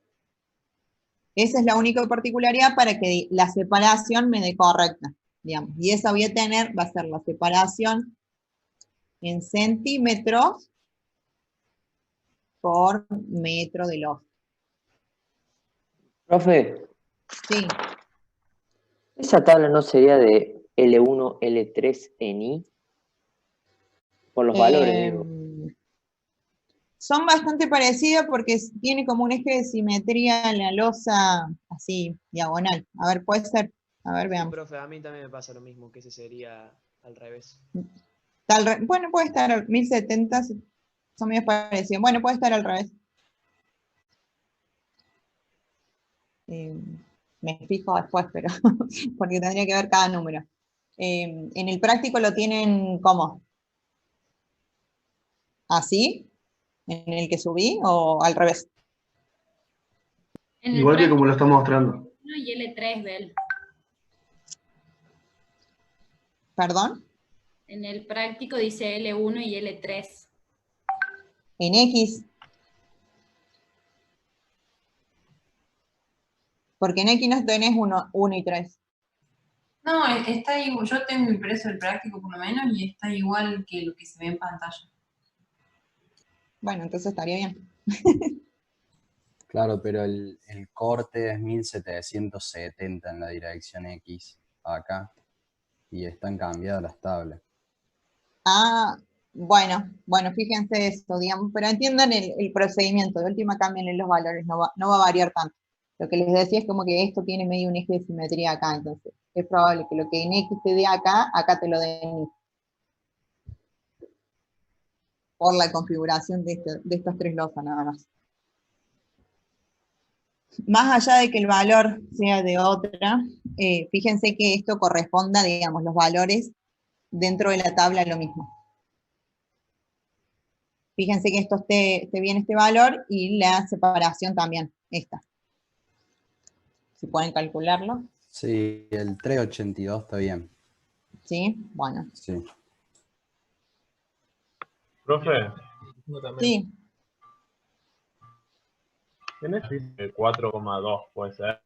Esa es la única particularidad para que la separación me dé correcta, digamos. Y esa voy a tener, va a ser la separación en centímetros por metro de los. Profe, Sí. ¿esa tabla no sería de L1, L3 en I? Por los valores, digo. Son bastante parecidas porque tiene como un eje de simetría en la losa así, diagonal. A ver, puede ser. A ver, veamos. Profe, a mí también me pasa lo mismo, que ese sería al revés. Bueno, puede estar al 1070, son medio parecidos. Bueno, puede estar al revés. Me fijo después, pero porque tendría que ver cada número. En el práctico lo tienen ¿cómo? ¿Así? ¿En el que subí o al revés? En el Igual que práctico como lo estamos mostrando. y L3, Bel. ¿Perdón? En el práctico dice L1 y L3. En X. Porque en X no tenés 1 y 3. No, está igual, yo tengo impreso el práctico por lo menos y está igual que lo que se ve en pantalla. Bueno, entonces estaría bien. Claro, pero el corte es 1770 en la dirección X acá y están cambiadas las tablas. Ah, bueno, fíjense esto, digamos, pero entiendan el procedimiento. De última cambien los valores, no va a variar tanto. Lo que les decía es como que esto tiene medio un eje de simetría acá, entonces es probable que lo que en X te dé acá, acá te lo dé en Y. Por la configuración de estas 3 losas nada más. Más allá de que el valor sea de otra, fíjense que esto corresponda, digamos, los valores dentro de la tabla lo mismo. Fíjense que esto esté bien este valor y la separación también, esta. Si pueden calcularlo. Sí, el 382 está bien. ¿Sí? Bueno. Sí. Profe, Sí. ¿tienes el 4,2 puede ser?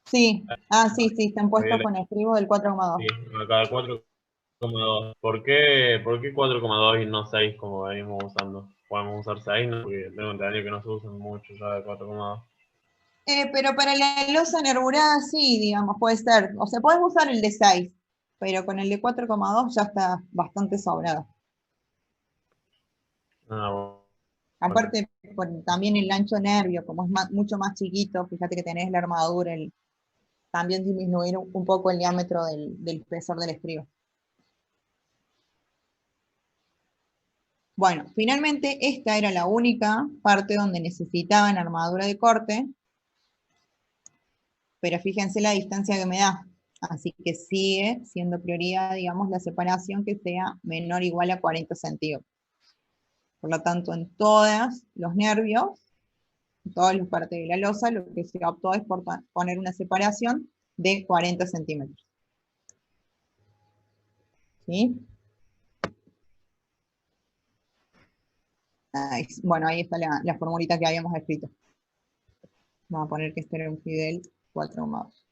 Sí. Sí, están puestos con estribo del 4,2. Sí, acá el 4,2. ¿Por qué 4,2 y no 6 como venimos usando? Podemos usar 6, ¿no? Porque tengo entendido que no se usan mucho ya de 4,2. Pero para la losa nervurada sí, digamos, puede ser. O sea, podemos usar el de 6, pero con el de 4,2 ya está bastante sobrado. Bueno. Aparte, también el ancho nervio, como es mucho más chiquito, fíjate que tenés la armadura, también disminuir un poco el diámetro del espesor del estribo. Bueno, finalmente esta era la única parte donde necesitaban armadura de corte, pero fíjense la distancia que me da. Así que sigue siendo prioridad, digamos, la separación que sea menor o igual a 40 centímetros. Por lo tanto, en todos los nervios, en todas las partes de la losa, lo que se optó es por poner una separación de 40 centímetros. ¿Sí? Bueno, ahí está la formulita que habíamos escrito. Vamos a poner que este era un Fidel 4,2.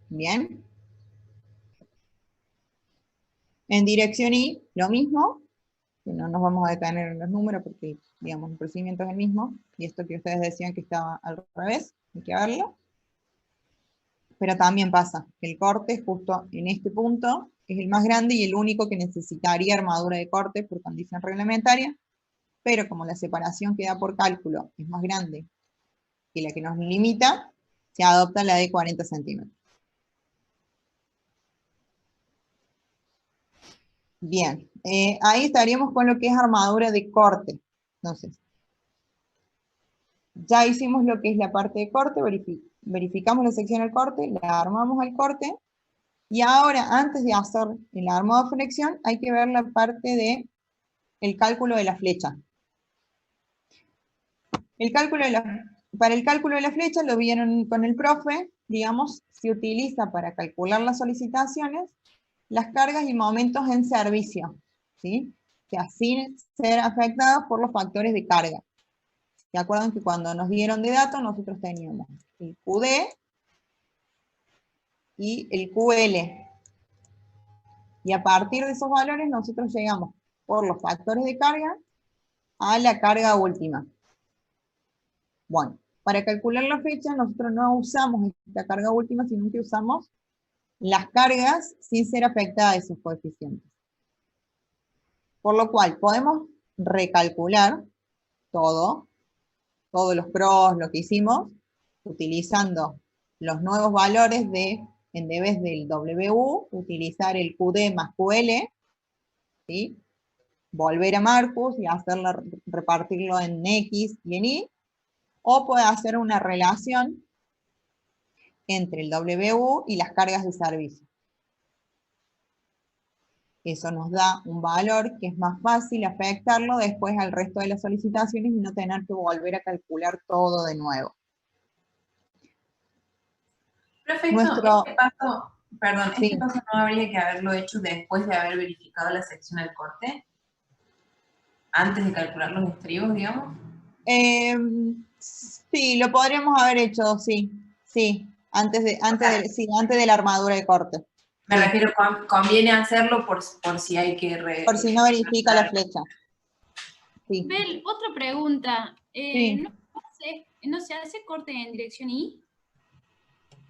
Bien. En dirección Y, lo mismo. Que no nos vamos a detener en los números porque, digamos, el procedimiento es el mismo. Y esto que ustedes decían que estaba al revés, hay que verlo. Pero también pasa que el corte justo en este punto es el más grande y el único que necesitaría armadura de corte por condición reglamentaria, pero como la separación que da por cálculo es más grande que la que nos limita, se adopta la de 40 centímetros. Bien, ahí estaríamos con lo que es armadura de corte. Entonces, ya hicimos lo que es la parte de corte, verificamos la sección del corte, la armamos al corte, y ahora, antes de hacer el armado de flexión, hay que ver la parte de el cálculo de la flecha. Para el cálculo de la flecha, lo vieron con el profe, digamos, se utiliza para calcular las solicitaciones, las cargas y momentos en servicio, ¿sí? O sea, sin ser afectados por los factores de carga. ¿Se acuerdan que cuando nos dieron de datos, nosotros teníamos el QD y el QL? Y a partir de esos valores, nosotros llegamos por los factores de carga a la carga última. Bueno, para calcular la fecha, nosotros no usamos esta carga última, sino que usamos las cargas sin ser afectadas a esos coeficientes. Por lo cual, podemos recalcular todos los pros, lo que hicimos, utilizando los nuevos valores de, en vez del W, utilizar el QD más QL, ¿sí? Volver a Marcus y hacerlo, repartirlo en X y en Y, o puede hacer una relación entre el W y las cargas de servicio. Eso nos da un valor que es más fácil afectarlo después al resto de las solicitaciones y no tener que volver a calcular todo de nuevo. Perfecto, este paso, perdón, Sí. este paso no habría que haberlo hecho después de haber verificado la sección del corte, antes de calcular los estribos, digamos. Sí, lo podríamos haber hecho, sí, antes de la armadura de corte. Me refiero, conviene hacerlo por si hay que... Por si no verifica la flecha. Sí. Bel, otra pregunta. Sí. ¿No se hace corte en dirección Y?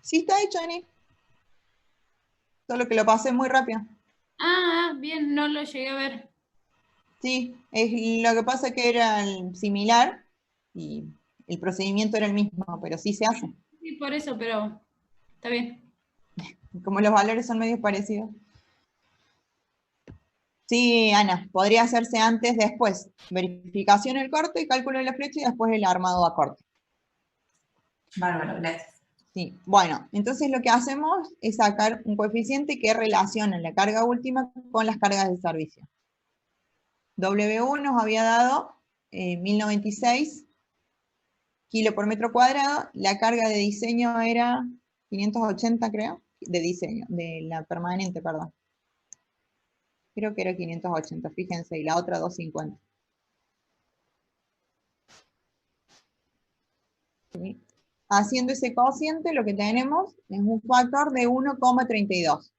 Sí está hecho, Ani. Solo que lo pasé muy rápido. Ah, bien, no lo llegué a ver. Sí, lo que pasa es que era similar y el procedimiento era el mismo, pero sí se hace. Sí, por eso, pero está bien. Como los valores son medio parecidos. Sí, Ana, podría hacerse antes, después. Verificación del corte, cálculo de la flecha y después el armado a corte. Bárbaro, gracias. Sí, bueno, entonces lo que hacemos es sacar un coeficiente que relaciona la carga última con las cargas de servicio. W nos había dado 1096 kilos por metro cuadrado, la carga de diseño era 580, creo, de diseño, de la permanente, perdón. Creo que era 580, fíjense, y la otra 250. ¿Sí? Haciendo ese cociente, lo que tenemos es un factor de 1,32.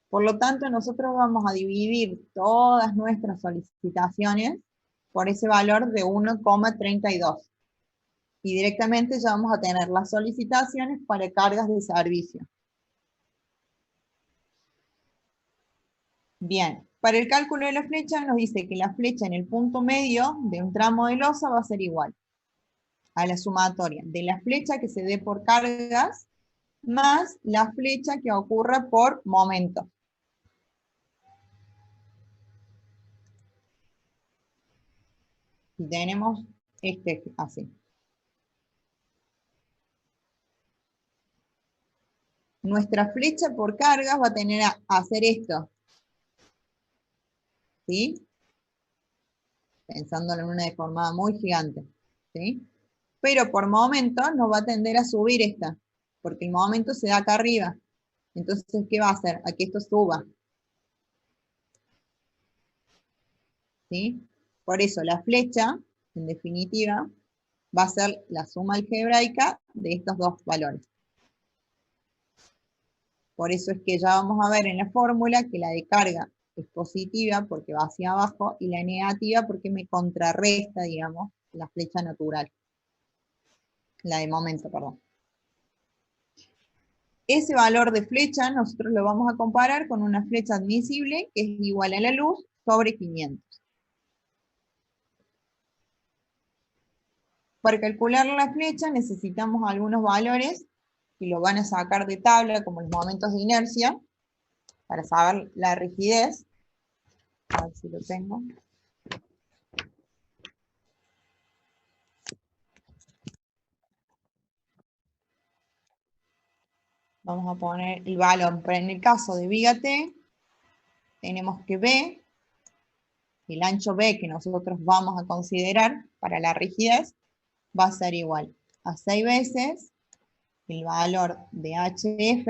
Por lo tanto, nosotros vamos a dividir todas nuestras solicitaciones por ese valor de 1,32. Y directamente ya vamos a tener las solicitaciones para cargas de servicio. Bien, para el cálculo de la flecha nos dice que la flecha en el punto medio de un tramo de losa va a ser igual a la sumatoria de la flecha que se dé por cargas más la flecha que ocurra por momento. Y tenemos así. Nuestra flecha por cargas va a tener a hacer esto. ¿Sí? Pensándolo en una deformada muy gigante. ¿Sí? Pero por momento nos va a tender a subir esta, porque el momento se da acá arriba. Entonces, ¿qué va a hacer? A que esto suba. ¿Sí? Por eso la flecha, en definitiva, va a ser la suma algebraica de estos dos valores. Por eso es que ya vamos a ver en la fórmula que la de carga es positiva porque va hacia abajo y la negativa porque me contrarresta, digamos, la flecha natural. La de momento, perdón. Ese valor de flecha nosotros lo vamos a comparar con una flecha admisible que es igual a la luz sobre 500. Para calcular la flecha necesitamos algunos valores que lo van a sacar de tabla como los momentos de inercia para saber la rigidez. A ver si lo tengo. Vamos a poner el valor, pero en el caso de viga T, tenemos que B, el ancho B que nosotros vamos a considerar para la rigidez, va a ser igual a 6 veces el valor de HF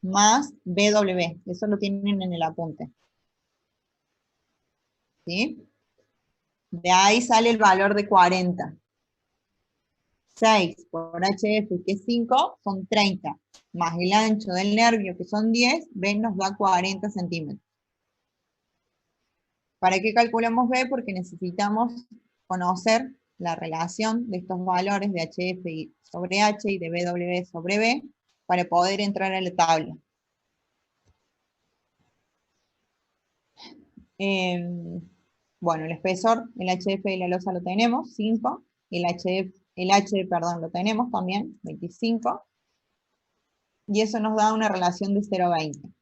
más BW. Eso lo tienen en el apunte. ¿Sí? De ahí sale el valor de 40. 6 por HF, que es 5, son 30. Más el ancho del nervio, que son 10, B nos da 40 centímetros. ¿Para qué calculamos B? Porque necesitamos conocer la relación de estos valores de HF sobre H y de BW sobre B para poder entrar a la tabla. Bueno, el espesor, el HF de la losa lo tenemos, 5. El H, perdón, lo tenemos también, 25. Y eso nos da una relación de 0,20.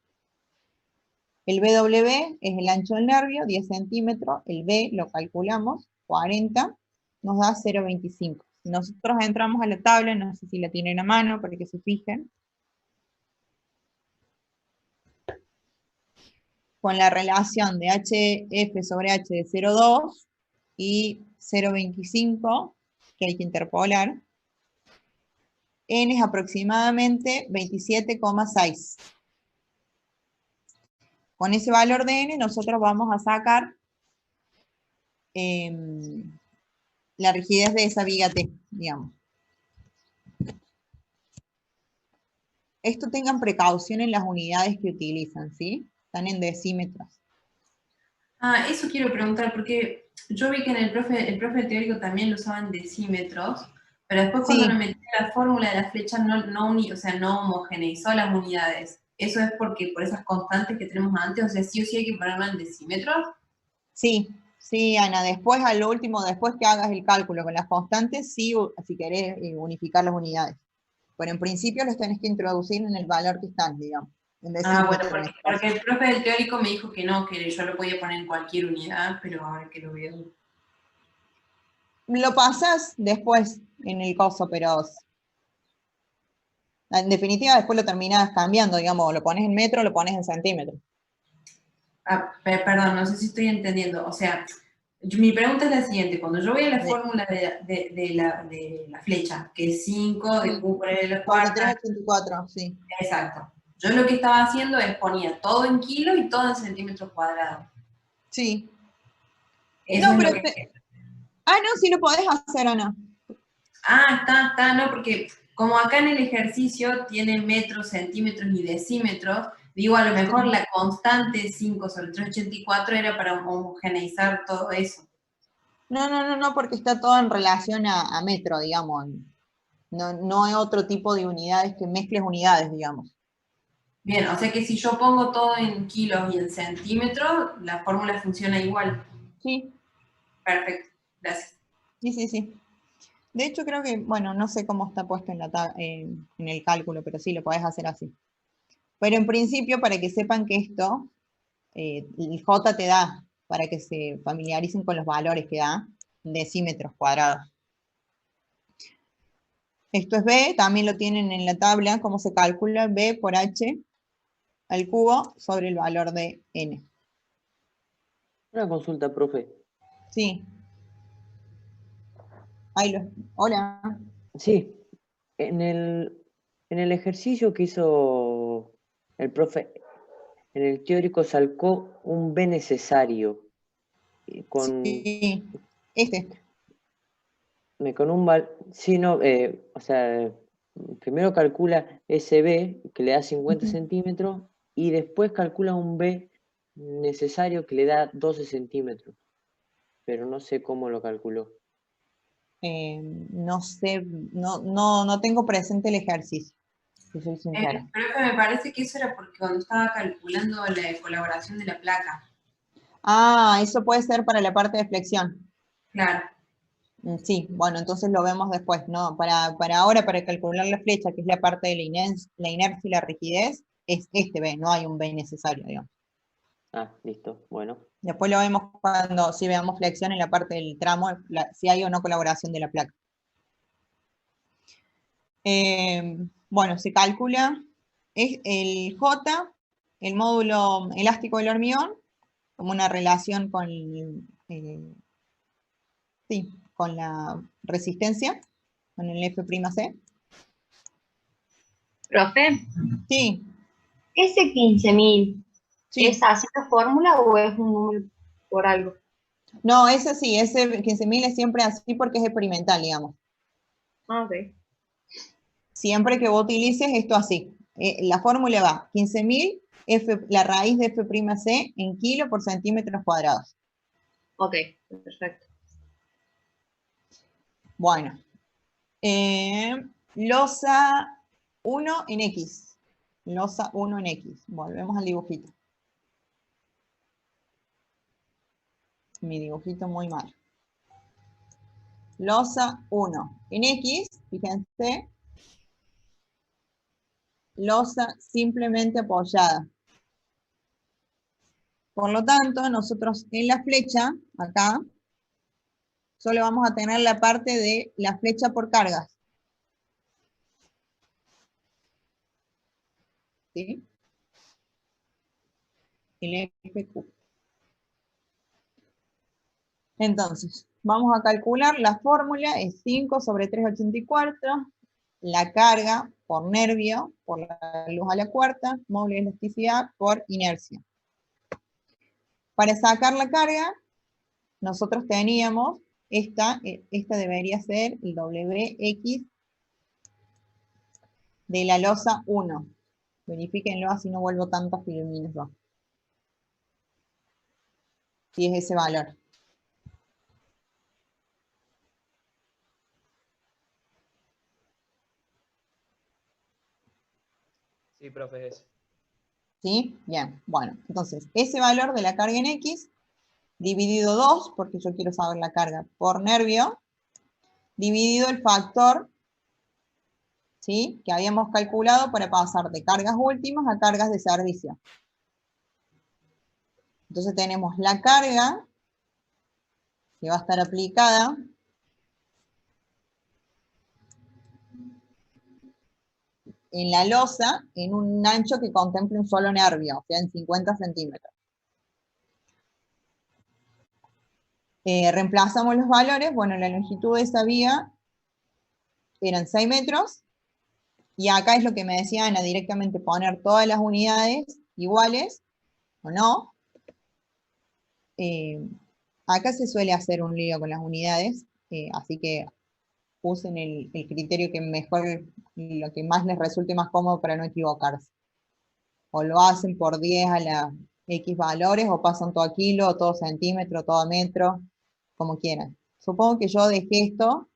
El BW es el ancho del nervio, 10 centímetros. El B lo calculamos, 40. Nos da 0,25. Si nosotros entramos a la tabla, no sé si la tienen a mano para que se fijen. Con la relación de HF sobre H de 0,2 y 0,25, que hay que interpolar, N es aproximadamente 27,6. Con ese valor de N nosotros vamos a sacar la rigidez de esa viga T, digamos. Esto tengan precaución en las unidades que utilizan, ¿sí? Están en decímetros. Ah, eso quiero preguntar, porque yo vi que en el profe teórico también lo usaban decímetros, pero después cuando nos metió la fórmula de las flechas no homogeneizó las unidades. ¿Eso es porque por esas constantes que tenemos antes, o sea, sí o sí hay que ponerlo en decímetros? Sí, sí, Ana, después a lo último, después que hagas el cálculo con las constantes, sí, si querés unificar las unidades. Pero en principio los tenés que introducir en el valor que están, digamos. Ah, bueno, porque el profe del teórico me dijo que no, que yo lo podía poner en cualquier unidad, pero ahora que lo veo. Lo pasas después en el coso, pero en definitiva después lo terminás cambiando, digamos, lo pones en metro, lo pones en centímetros. Ah, perdón, no sé si estoy entendiendo. O sea, mi pregunta es la siguiente. Cuando yo voy a la fórmula de la flecha, que es 5, de Q por L a la cuarta. 83,84, sí. Exacto. Yo lo que estaba haciendo es ponía todo en kilos y todo en centímetros cuadrados. Sí. Eso no, es pero no, sí lo podés hacer, Ana. Ah, está, no, porque como acá en el ejercicio tiene metros, centímetros y decímetros, digo, a lo mejor la constante 5 sobre 384 era para homogeneizar todo eso. No, porque está todo en relación a metro, digamos. No hay otro tipo de unidades que mezcles unidades, digamos. Bien, o sea que si yo pongo todo en kilos y en centímetros, la fórmula funciona igual. Sí. Perfecto, gracias. Sí. De hecho, creo que, bueno, no sé cómo está puesto en el cálculo, pero sí, lo podés hacer así. Pero en principio, para que sepan que esto, el J te da, para que se familiaricen con los valores que da, decímetros cuadrados. Esto es B, también lo tienen en la tabla, cómo se calcula B por H al cubo sobre el valor de N. Una consulta, profe. Sí. Hola. Sí, en el ejercicio que hizo el profe, en el teórico sacó un B necesario. Sí, Con un sí, no, o sea, primero calcula ese B que le da 50 centímetros y después calcula un B necesario que le da 12 centímetros. Pero no sé cómo lo calculó. No sé, no tengo presente el ejercicio, si soy sincera. Pero me parece que eso era porque cuando estaba calculando la colaboración de la placa. Ah, eso puede ser para la parte de flexión. Claro. Sí, bueno, entonces lo vemos después, ¿no? Para ahora, para calcular la flecha, que es la parte de la inercia y la rigidez, es este B, no hay un B necesario, digamos. Ah, listo, bueno. Después lo vemos cuando, si veamos flexión en la parte del tramo, si hay o no colaboración de la placa. Bueno, se calcula el J, el módulo elástico del hormigón, como una relación con, con la resistencia, con el F'C. Profe, Sí, ¿ese 15.000 sí. es así la fórmula o es un número por algo? No, ese sí, ese 15.000 es siempre así porque es experimental, digamos. Ah, ok. Siempre que vos utilices esto así. La fórmula va 15.000, la raíz de F'C en kilo por centímetros cuadrados. Ok, perfecto. Bueno. Losa 1 en X. Losa 1 en X. Volvemos al dibujito. Mi dibujito muy mal. Losa 1 en X, fíjense. Losa simplemente apoyada. Por lo tanto, nosotros en la flecha, acá, solo vamos a tener la parte de la flecha por cargas. ¿Sí? El FQ. Entonces, vamos a calcular, la fórmula es 5 sobre 3,84, la carga por nervio, por la luz a la cuarta, módulo de elasticidad por inercia. Para sacar la carga, nosotros teníamos, esta debería ser el WX de la losa 1. Verifíquenlo, así no vuelvo tantos filminos. Si es ese valor. Sí, profe, es. ¿Sí? Bien, bueno, entonces, ese valor de la carga en X, dividido 2, porque yo quiero saber la carga por nervio, dividido el factor, ¿sí?, que habíamos calculado para pasar de cargas últimas a cargas de servicio. Entonces tenemos la carga, que va a estar aplicada, en la losa, en un ancho que contemple un solo nervio, o sea, en 50 centímetros. Reemplazamos los valores, bueno, la longitud de esa vía eran 6 metros, y acá es lo que me decía Ana, directamente poner todas las unidades iguales, o no. Acá se suele hacer un lío con las unidades, así que usen el criterio que mejor, lo que más les resulte más cómodo para no equivocarse. O lo hacen por 10 a la X valores, o pasan todo a kilo, o todo centímetro, todo a metro, como quieran. Supongo que yo dejé esto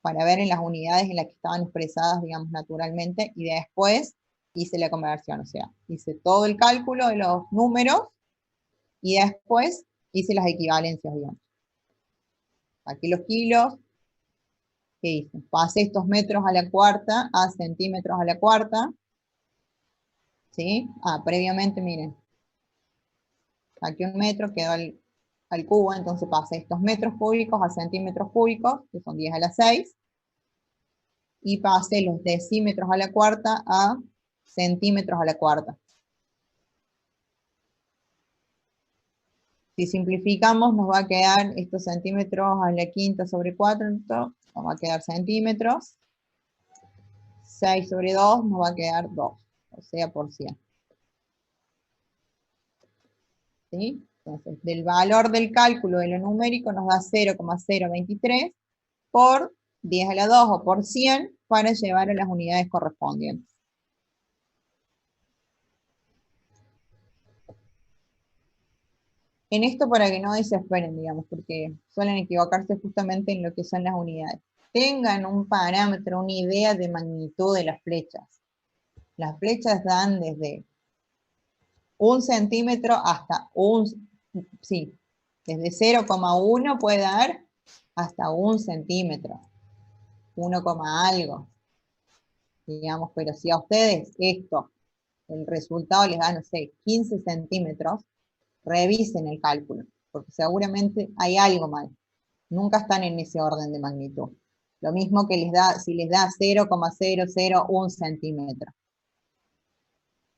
para ver en las unidades en las que estaban expresadas, digamos, naturalmente, y después hice la conversión, o sea, hice todo el cálculo de los números, y después hice las equivalencias, digamos. Aquí los kilos, ¿qué hice? Pasé estos metros a la cuarta a centímetros a la cuarta, ¿sí? Previamente, miren, aquí un metro quedó al cubo, entonces pasé estos metros cúbicos a centímetros cúbicos, que son 10 a la 6, y pasé los decímetros a la cuarta a centímetros a la cuarta. Si simplificamos, nos va a quedar estos centímetros a la quinta sobre 4, entonces nos va a quedar centímetros. 6 sobre 2 nos va a quedar 2, o sea, por 100. ¿Sí? Entonces, del valor del cálculo de lo numérico nos da 0,023 por 10 a la 2 o por 100 para llevar a las unidades correspondientes. En esto para que no desesperen, digamos, porque suelen equivocarse justamente en lo que son las unidades. Tengan un parámetro, una idea de magnitud de las flechas. Las flechas dan desde 1 centímetro hasta desde 0,1 puede dar hasta 1 centímetro. 1, algo. Digamos, pero si a ustedes esto el resultado les da, no sé, 15 centímetros, revisen el cálculo, porque seguramente hay algo mal. Nunca están en ese orden de magnitud. Lo mismo que les da, si les da 0,001 centímetro.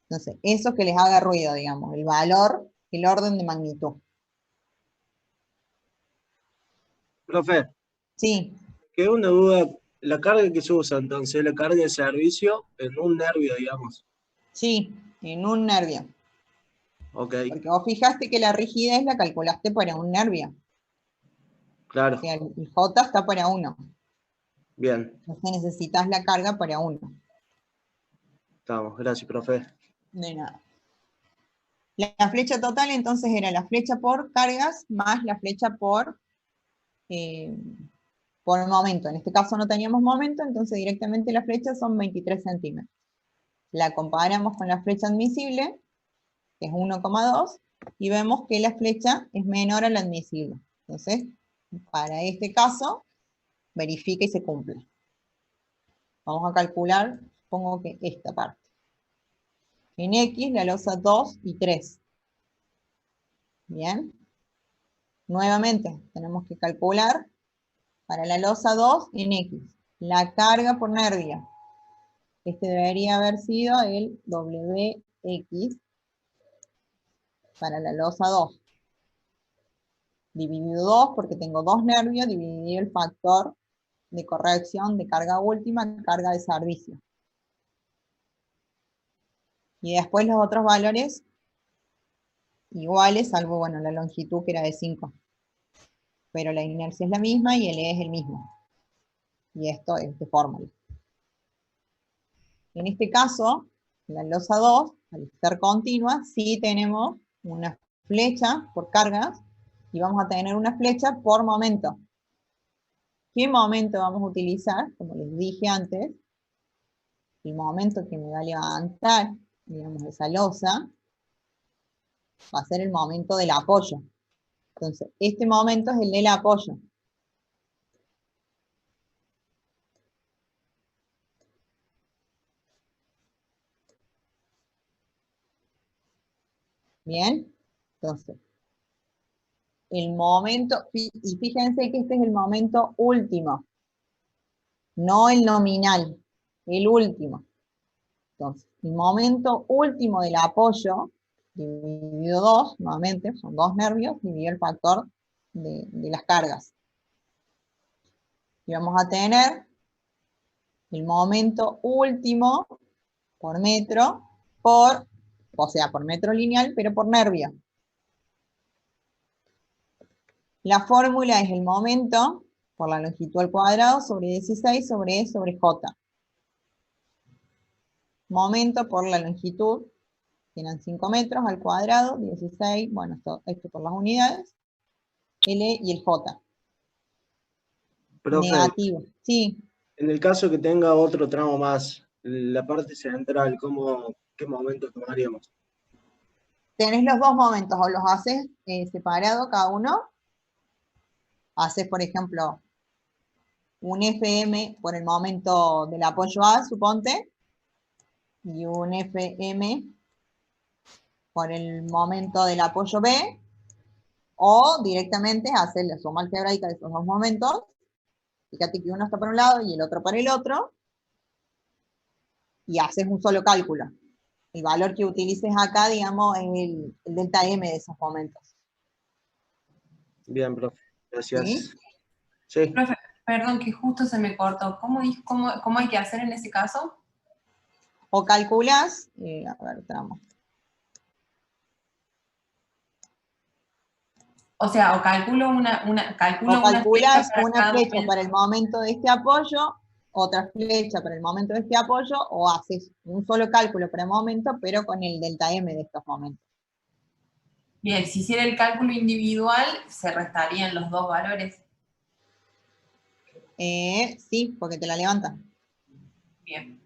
Entonces, eso que les haga ruido, digamos, el valor, el orden de magnitud. Profe, Sí, queda una duda. La carga que se usa, entonces, la carga de servicio en un nervio, digamos. sí, en un nervio. Ok, Porque vos fijaste que la rigidez la calculaste para un nervio. claro, O sea, el J está para 1. bien, Entonces necesitas la carga para 1. estamos. Gracias, profe. De nada. La flecha total entonces era la flecha por cargas más la flecha por momento. En este caso no teníamos momento, entonces directamente la flecha son 23 centímetros. La comparamos con la flecha admisible, que es 1,2, y vemos que la flecha es menor a la admisible. Entonces, para este caso, verifica y se cumple. Vamos a calcular, supongo que esta parte. En X, la losa 2 y 3. Bien. Nuevamente, tenemos que calcular para la losa 2 en X. La carga por nervio. Este debería haber sido el WX para la losa 2. Dividido 2 porque tengo 2 nervios, dividido el factor de corrección de carga última, carga de servicio. Y después los otros valores iguales, salvo, bueno, la longitud que era de 5. Pero la inercia es la misma y el E es el mismo. Y esto es de fórmula. En este caso, la losa 2, al ser continua, sí tenemos una flecha por cargas y vamos a tener una flecha por momento. ¿Qué momento vamos a utilizar? Como les dije antes, el momento que me va a levantar, digamos, esa losa, va a ser el momento del apoyo. Entonces, este momento es el del apoyo. Bien, entonces, el momento, y fíjense que este es el momento último, no el nominal, el último. Entonces, el momento último del apoyo, dividido 2, nuevamente, son 2 nervios, dividido el factor de las cargas. Y vamos a tener el momento último por metro, o sea, por metro lineal, pero por nervio. La fórmula es el momento por la longitud al cuadrado sobre 16 sobre E sobre J. Momento por la longitud, que eran 5 metros al cuadrado, 16, bueno, esto por las unidades, L y el J. Profe, Negativo, sí. en el caso que tenga otro tramo más, la parte central, ¿qué momento tomaríamos? Tenés los dos momentos, o los haces separados cada uno. Haces, por ejemplo, un FM por el momento del apoyo A, suponte, y un FM por el momento del apoyo B, o directamente hacer la suma algebraica de esos dos momentos. Fíjate que uno está por un lado y el otro por el otro, y haces un solo cálculo. El valor que utilices acá, digamos, es el delta M de esos momentos. Bien, profe, gracias. ¿Sí? Sí. Profe, perdón que justo se me cortó. ¿Cómo hay que hacer en ese caso? O calculas, a ver, tramo. O sea, o calculo calculas una una flecha para el momento de este apoyo, otra flecha para el momento de este apoyo, o haces un solo cálculo para el momento, pero con el delta M de estos momentos. Bien, si hiciera el cálculo individual, se restarían los dos valores. Sí, porque te la levantan. Bien.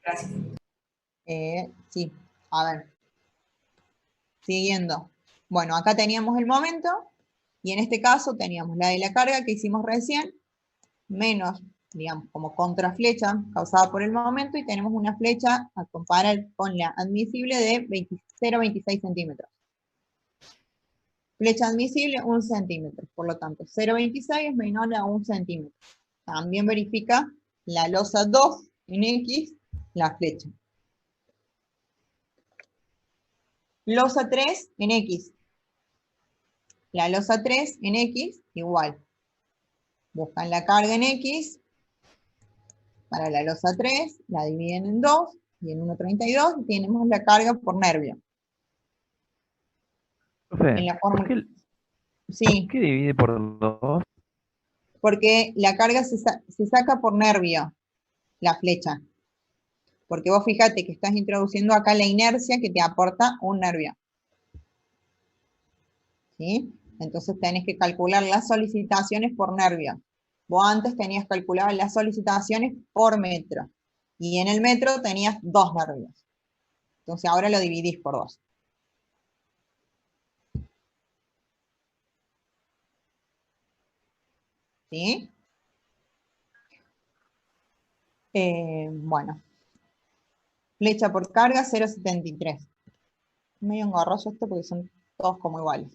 Gracias. Sí, a ver. Siguiendo. Bueno, acá teníamos el momento, y en este caso teníamos la de la carga que hicimos recién, menos digamos, como contraflecha causada por el momento, y tenemos una flecha a comparar con la admisible de 0,26 centímetros. Flecha admisible, 1 centímetro, por lo tanto, 0,26 es menor a 1 centímetro. También verifica la losa 2 en X, la flecha. Losa 3 en X. La losa 3 en X, igual. Buscan la carga en X, para la losa 3, la dividen en 2, y en 1,32, y tenemos la carga por nervio. Profe, En la fórmula. ¿por Sí, qué divide por 2? porque la carga se saca por nervio, la flecha. Porque vos fíjate que estás introduciendo acá la inercia que te aporta un nervio. ¿Sí? Entonces tenés que calcular las solicitaciones por nervio. Vos antes tenías calculado las solicitaciones por metro. Y en el metro tenías 2 nervios. Entonces ahora lo dividís por 2. ¿Sí? Bueno. Flecha por carga, 0,73. Medio engorroso esto porque son todos como iguales.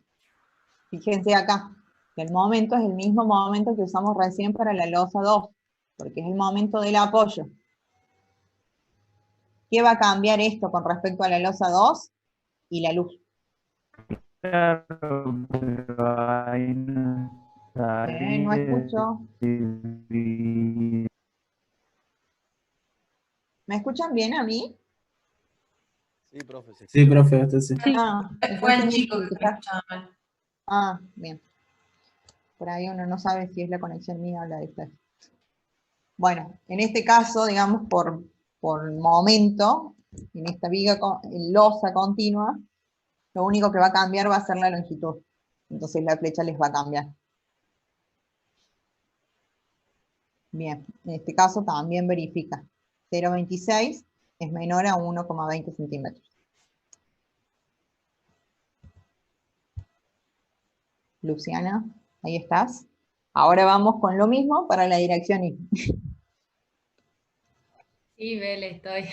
Fíjense acá, que el momento es el mismo momento que usamos recién para la losa 2, porque es el momento del apoyo. ¿Qué va a cambiar esto con respecto a la losa 2? Y la luz. Claro, pero ahí no No escucho. ¿Me escuchan bien a mí? Sí, profe. Sí, profe, usted sí. Ah, Fue el entonces chico mi- que me escuchaba mal. Ah, bien. Por ahí uno no sabe si es la conexión mía o la de usted. Bueno, en este caso, digamos, por momento, en esta viga losa continua, lo único que va a cambiar va a ser la longitud. Entonces la flecha les va a cambiar. Bien, en este caso también verifica. 0,26 es menor a 1,20 centímetros. Luciana, ahí estás. Ahora vamos con lo mismo para la dirección Y. Sí, Bele, estoy.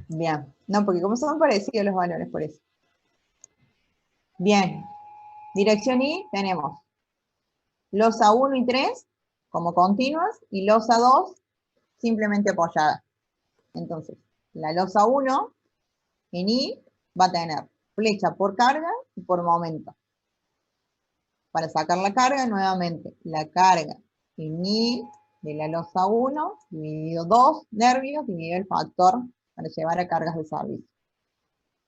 Bien, no, porque como son parecidos los valores, por eso. Bien, dirección Y tenemos losa 1 y 3 como continuas y losa 2 simplemente apoyada. Entonces, la losa 1 en Y va a tener flecha por carga y por momento. Para sacar la carga, nuevamente, la carga en Y de la losa 1 dividido 2 nervios dividido el factor para llevar a cargas de servicio.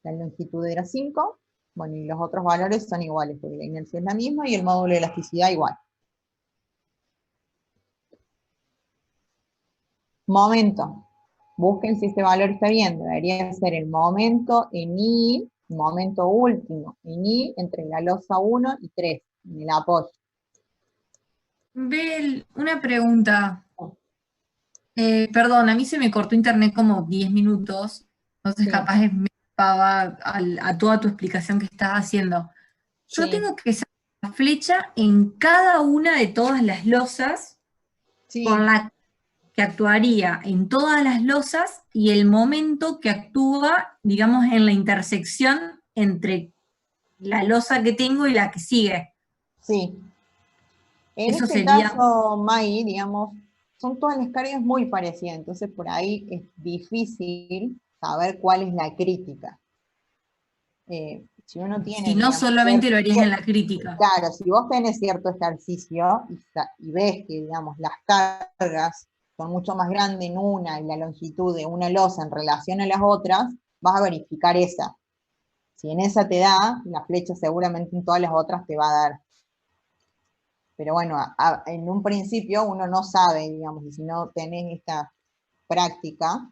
La longitud era 5, bueno, y los otros valores son iguales, porque la inercia es la misma y el módulo de elasticidad igual. Momento. Busquen si este valor está bien. Debería ser el momento en Y, momento último en Y entre la losa 1 y 3, en el apoyo. Bel, una pregunta. Perdón, a mí se me cortó internet como 10 minutos, entonces Sí. capaz me escapaba a toda tu explicación que estás haciendo. Yo Sí. tengo que sacar la flecha en cada una de todas las losas, Sí. con la que actuaría en todas las losas y el momento que actúa, digamos, en la intersección entre la losa que tengo y la que sigue. Sí. En Eso este sería... caso, Mai, digamos, son todas las cargas muy parecidas, entonces por ahí es difícil saber cuál es la crítica. Si uno tiene, Si no, digamos, solamente lo harías en la crítica. Claro, si vos tenés cierto ejercicio y ves que, digamos, las cargas son mucho más grandes en una y la longitud de una losa en relación a las otras, vas a verificar esa. Si en esa te da, la flecha seguramente en todas las otras te va a dar. Pero bueno, en un principio uno no sabe, digamos, y si no tenés esta práctica,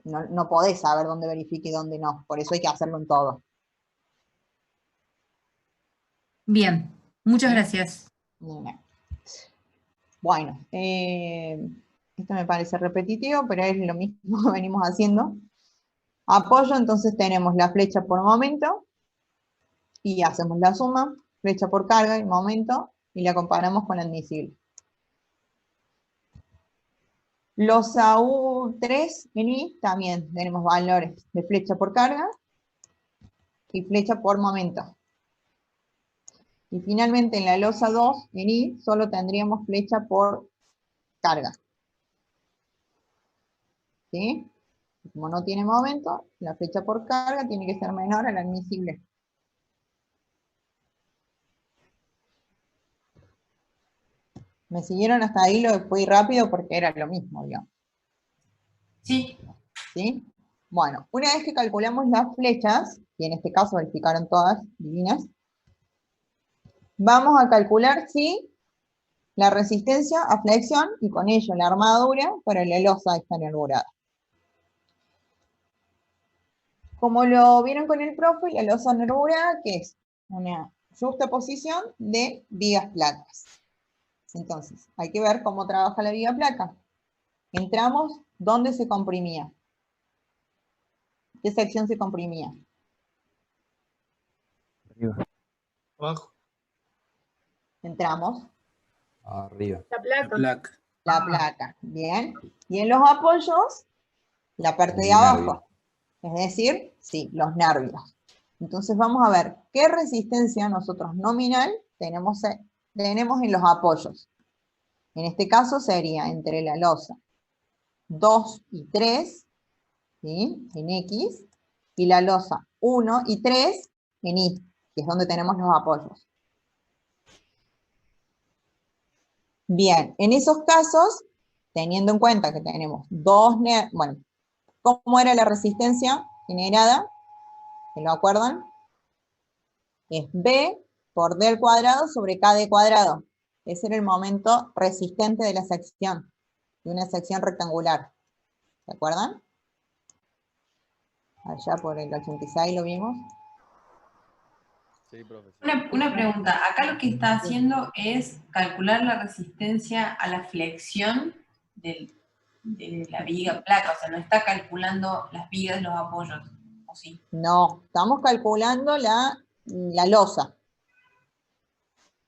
no podés saber dónde verifica y dónde no. Por eso hay que hacerlo en todo. Bien, muchas ¿Sí? gracias. Bueno, esto me parece repetitivo, pero es lo mismo que venimos haciendo. Apoyo, entonces tenemos la flecha por momento, y hacemos la suma, flecha por carga y momento, y la comparamos con la admisible. Losa U3 en I también tenemos valores de flecha por carga y flecha por momento. Y finalmente en la losa 2 en I solo tendríamos flecha por carga. ¿Sí? Como no tiene momento, la flecha por carga tiene que ser menor a la admisible. ¿Me siguieron hasta ahí? Lo fui rápido porque era lo mismo, digamos. Sí. ¿Sí? Bueno, una vez que calculamos las flechas, y en este caso verificaron todas divinas, vamos a calcular si la resistencia a flexión y con ello la armadura para la losa está nervurada. Como lo vieron con el profe, la losa nervurada, que es una juxtaposición de vigas placas. Entonces, hay que ver cómo trabaja la viga placa. Entramos, ¿dónde se comprimía? ¿Qué sección se comprimía? Arriba. Abajo. Entramos. Arriba. La placa. La placa, bien. Y en los apoyos, la parte El de abajo. nervio. Es decir, sí, los nervios. Entonces vamos a ver qué resistencia nosotros nominal tenemos en los apoyos. En este caso sería entre la losa 2 y 3, ¿sí? En X, y la losa 1 y 3 en Y, que es donde tenemos los apoyos. Bien, en esos casos, teniendo en cuenta que tenemos bueno, ¿cómo era la resistencia generada? ¿Se lo acuerdan? Es B por D al cuadrado sobre KD cuadrado. Ese era el momento resistente de la sección, de una sección rectangular. ¿Se acuerdan? Allá por el 86 lo vimos. Sí, profesor. Una pregunta, acá lo que está haciendo es calcular la resistencia a la flexión de la viga placa, o sea, no está calculando las vigas de los apoyos, ¿o sí? No, estamos calculando la losa.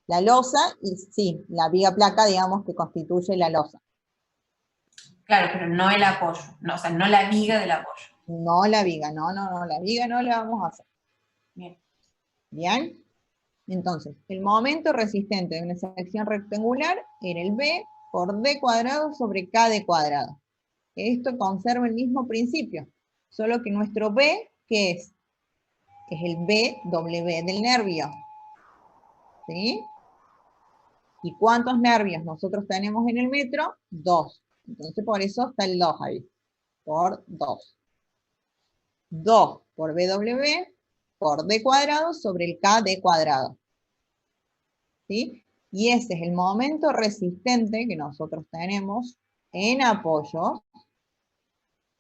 La losa y sí, la viga placa, digamos, que constituye la losa. Claro, pero no el apoyo, no, o sea, no la viga del apoyo. No la viga, no, la viga no la vamos a hacer. Bien. ¿Bien? Entonces, el momento resistente de una sección rectangular era el B por D cuadrado sobre KD cuadrado. Esto conserva el mismo principio, solo que nuestro B, ¿qué es? Es el BW del nervio. ¿Sí? ¿Y cuántos nervios nosotros tenemos en el metro? 2. Entonces por eso está el 2 ahí. Por 2. 2 por BW por D cuadrado sobre el KD cuadrado. ¿Sí? Y ese es el momento resistente que nosotros tenemos en apoyo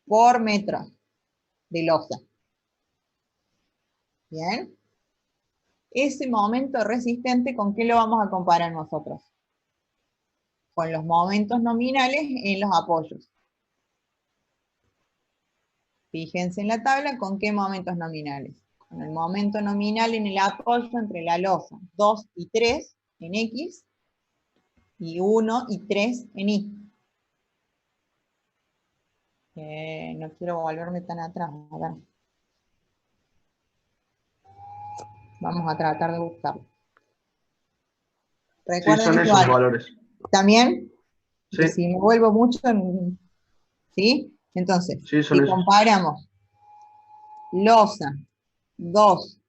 por metro de losa. ¿Bien? Ese momento resistente, ¿con qué lo vamos a comparar nosotros? Con los momentos nominales en los apoyos. Fíjense en la tabla con qué momentos nominales. Con el momento nominal en el apoyo entre la losa 2 y 3 en X y 1 y 3 en Y. No quiero volverme tan atrás. A ver. Vamos a tratar de buscarlo. Recuerden Sí, son esto, esos valores. ¿también? Sí. Si me vuelvo mucho, ¿sí? Entonces, Sí, son si esos. comparamos losa 2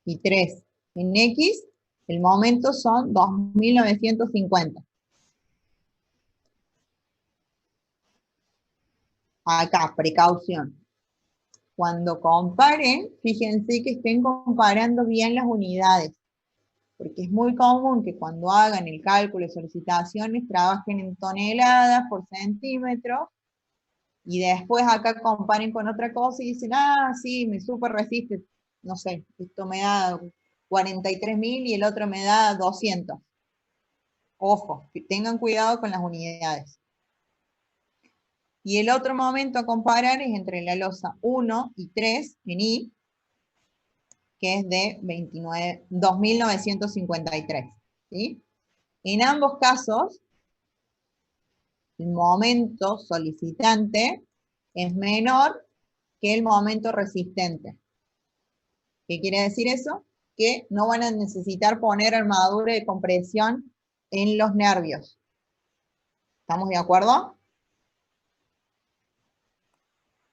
y 3 en X, el momento son 2950. Acá, precaución. Cuando comparen, fíjense que estén comparando bien las unidades, porque es muy común que cuando hagan el cálculo de solicitaciones trabajen en toneladas por centímetro, y después acá comparen con otra cosa y dicen, ah, sí, me super resiste, no sé, esto me da 43.000 y el otro me da 200. Ojo, que tengan cuidado con las unidades. Y el otro momento a comparar es entre la losa 1 y 3 en I, que es de 2.953. ¿Sí? En ambos casos, el momento solicitante es menor que el momento resistente. ¿Qué quiere decir eso? Que no van a necesitar poner armadura de compresión en los nervios. ¿Estamos de acuerdo?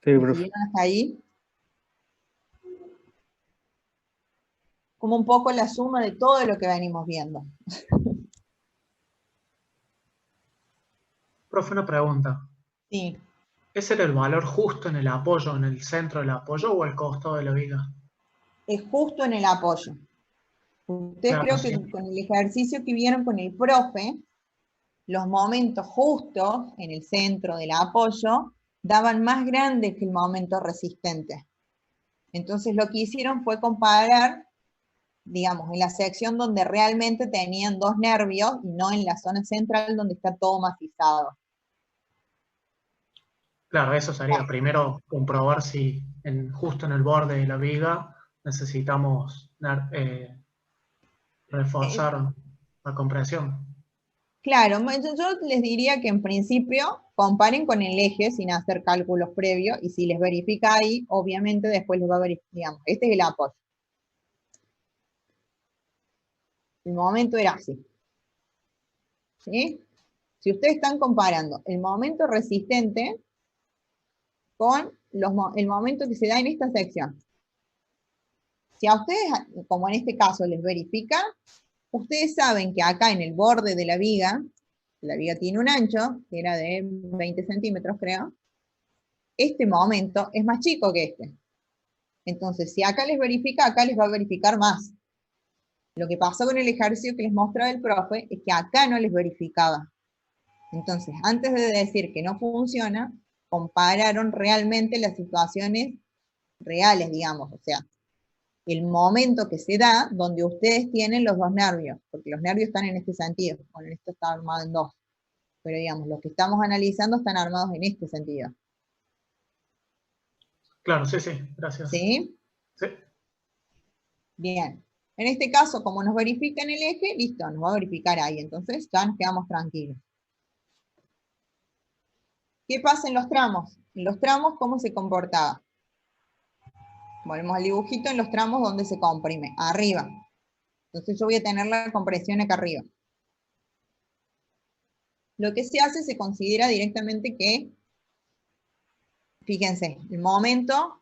Sí, ¿Me profe. siguieron hasta ahí? Como un poco la suma de todo lo que venimos viendo. Profe, una pregunta. Sí. ¿Ese era el valor justo en el apoyo, en el centro del apoyo o al costado de la viga? Es justo en el apoyo. Ustedes Claro, creo sí. que con el ejercicio que vieron con el profe, los momentos justos en el centro del apoyo daban más grandes que el momento resistente. Entonces lo que hicieron fue comparar, digamos, en la sección donde realmente tenían dos nervios y no en la zona central donde está todo macizado. Claro, eso sería primero comprobar si justo en el borde de la viga necesitamos reforzar la compresión. Claro, yo les diría que en principio comparen con el eje sin hacer cálculos previos y si les verifica ahí, obviamente después les va a verificar, digamos, este es el apoyo. El momento era así. ¿Sí? Si ustedes están comparando el momento resistente con el momento que se da en esta sección. Si a ustedes, como en este caso, les verifica, ustedes saben que acá en el borde de la viga tiene un ancho, que era de 20 centímetros, creo. Este momento es más chico que este. Entonces, si acá les verifica, acá les va a verificar más. Lo que pasó con el ejercicio que les mostraba el profe es que acá no les verificaba. Entonces, antes de decir que no funciona, compararon realmente las situaciones reales, digamos. O sea, el momento que se da donde ustedes tienen los dos nervios, porque los nervios están en este sentido, bueno, esto está armado en dos, pero digamos, los que estamos analizando están armados en este sentido. Claro, sí, sí, gracias. ¿Sí? Sí. Bien. En este caso, como nos verifica en el eje, listo, nos va a verificar ahí, entonces ya nos quedamos tranquilos. ¿Qué pasa en los tramos? En los tramos, ¿cómo se comportaba? Volvemos al dibujito en los tramos donde se comprime, arriba. Entonces yo voy a tener la compresión acá arriba. Lo que se hace, se considera directamente que, fíjense, el momento,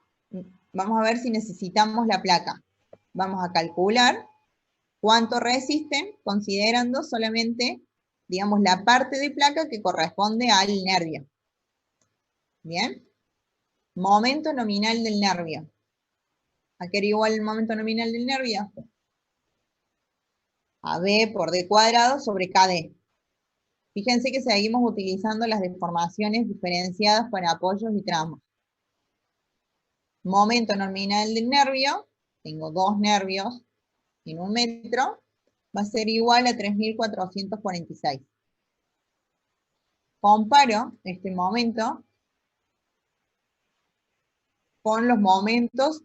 vamos a ver si necesitamos la placa. Vamos a calcular cuánto resisten, considerando solamente, digamos, la parte de placa que corresponde al nervio. ¿Bien? Momento nominal del nervio. ¿A qué era igual el momento nominal del nervio? A B por D cuadrado sobre KD. Fíjense que seguimos utilizando las deformaciones diferenciadas para apoyos y tramos. Momento nominal del nervio, tengo dos nervios en 1 metro, va a ser igual a 3.446. Comparo este momento con los momentos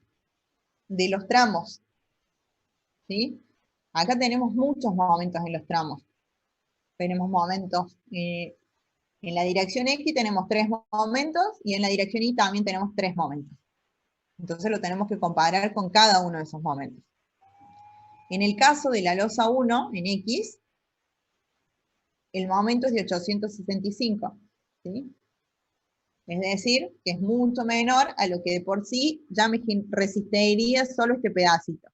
de los tramos. ¿Sí? Acá tenemos muchos momentos en los tramos. Tenemos momentos en la dirección X tenemos 3 momentos y en la dirección Y también tenemos 3 momentos. Entonces lo tenemos que comparar con cada uno de esos momentos. En el caso de la losa 1 en X, el momento es de 865. ¿Sí? Es decir, que es mucho menor a lo que de por sí ya me resistiría solo este pedacito.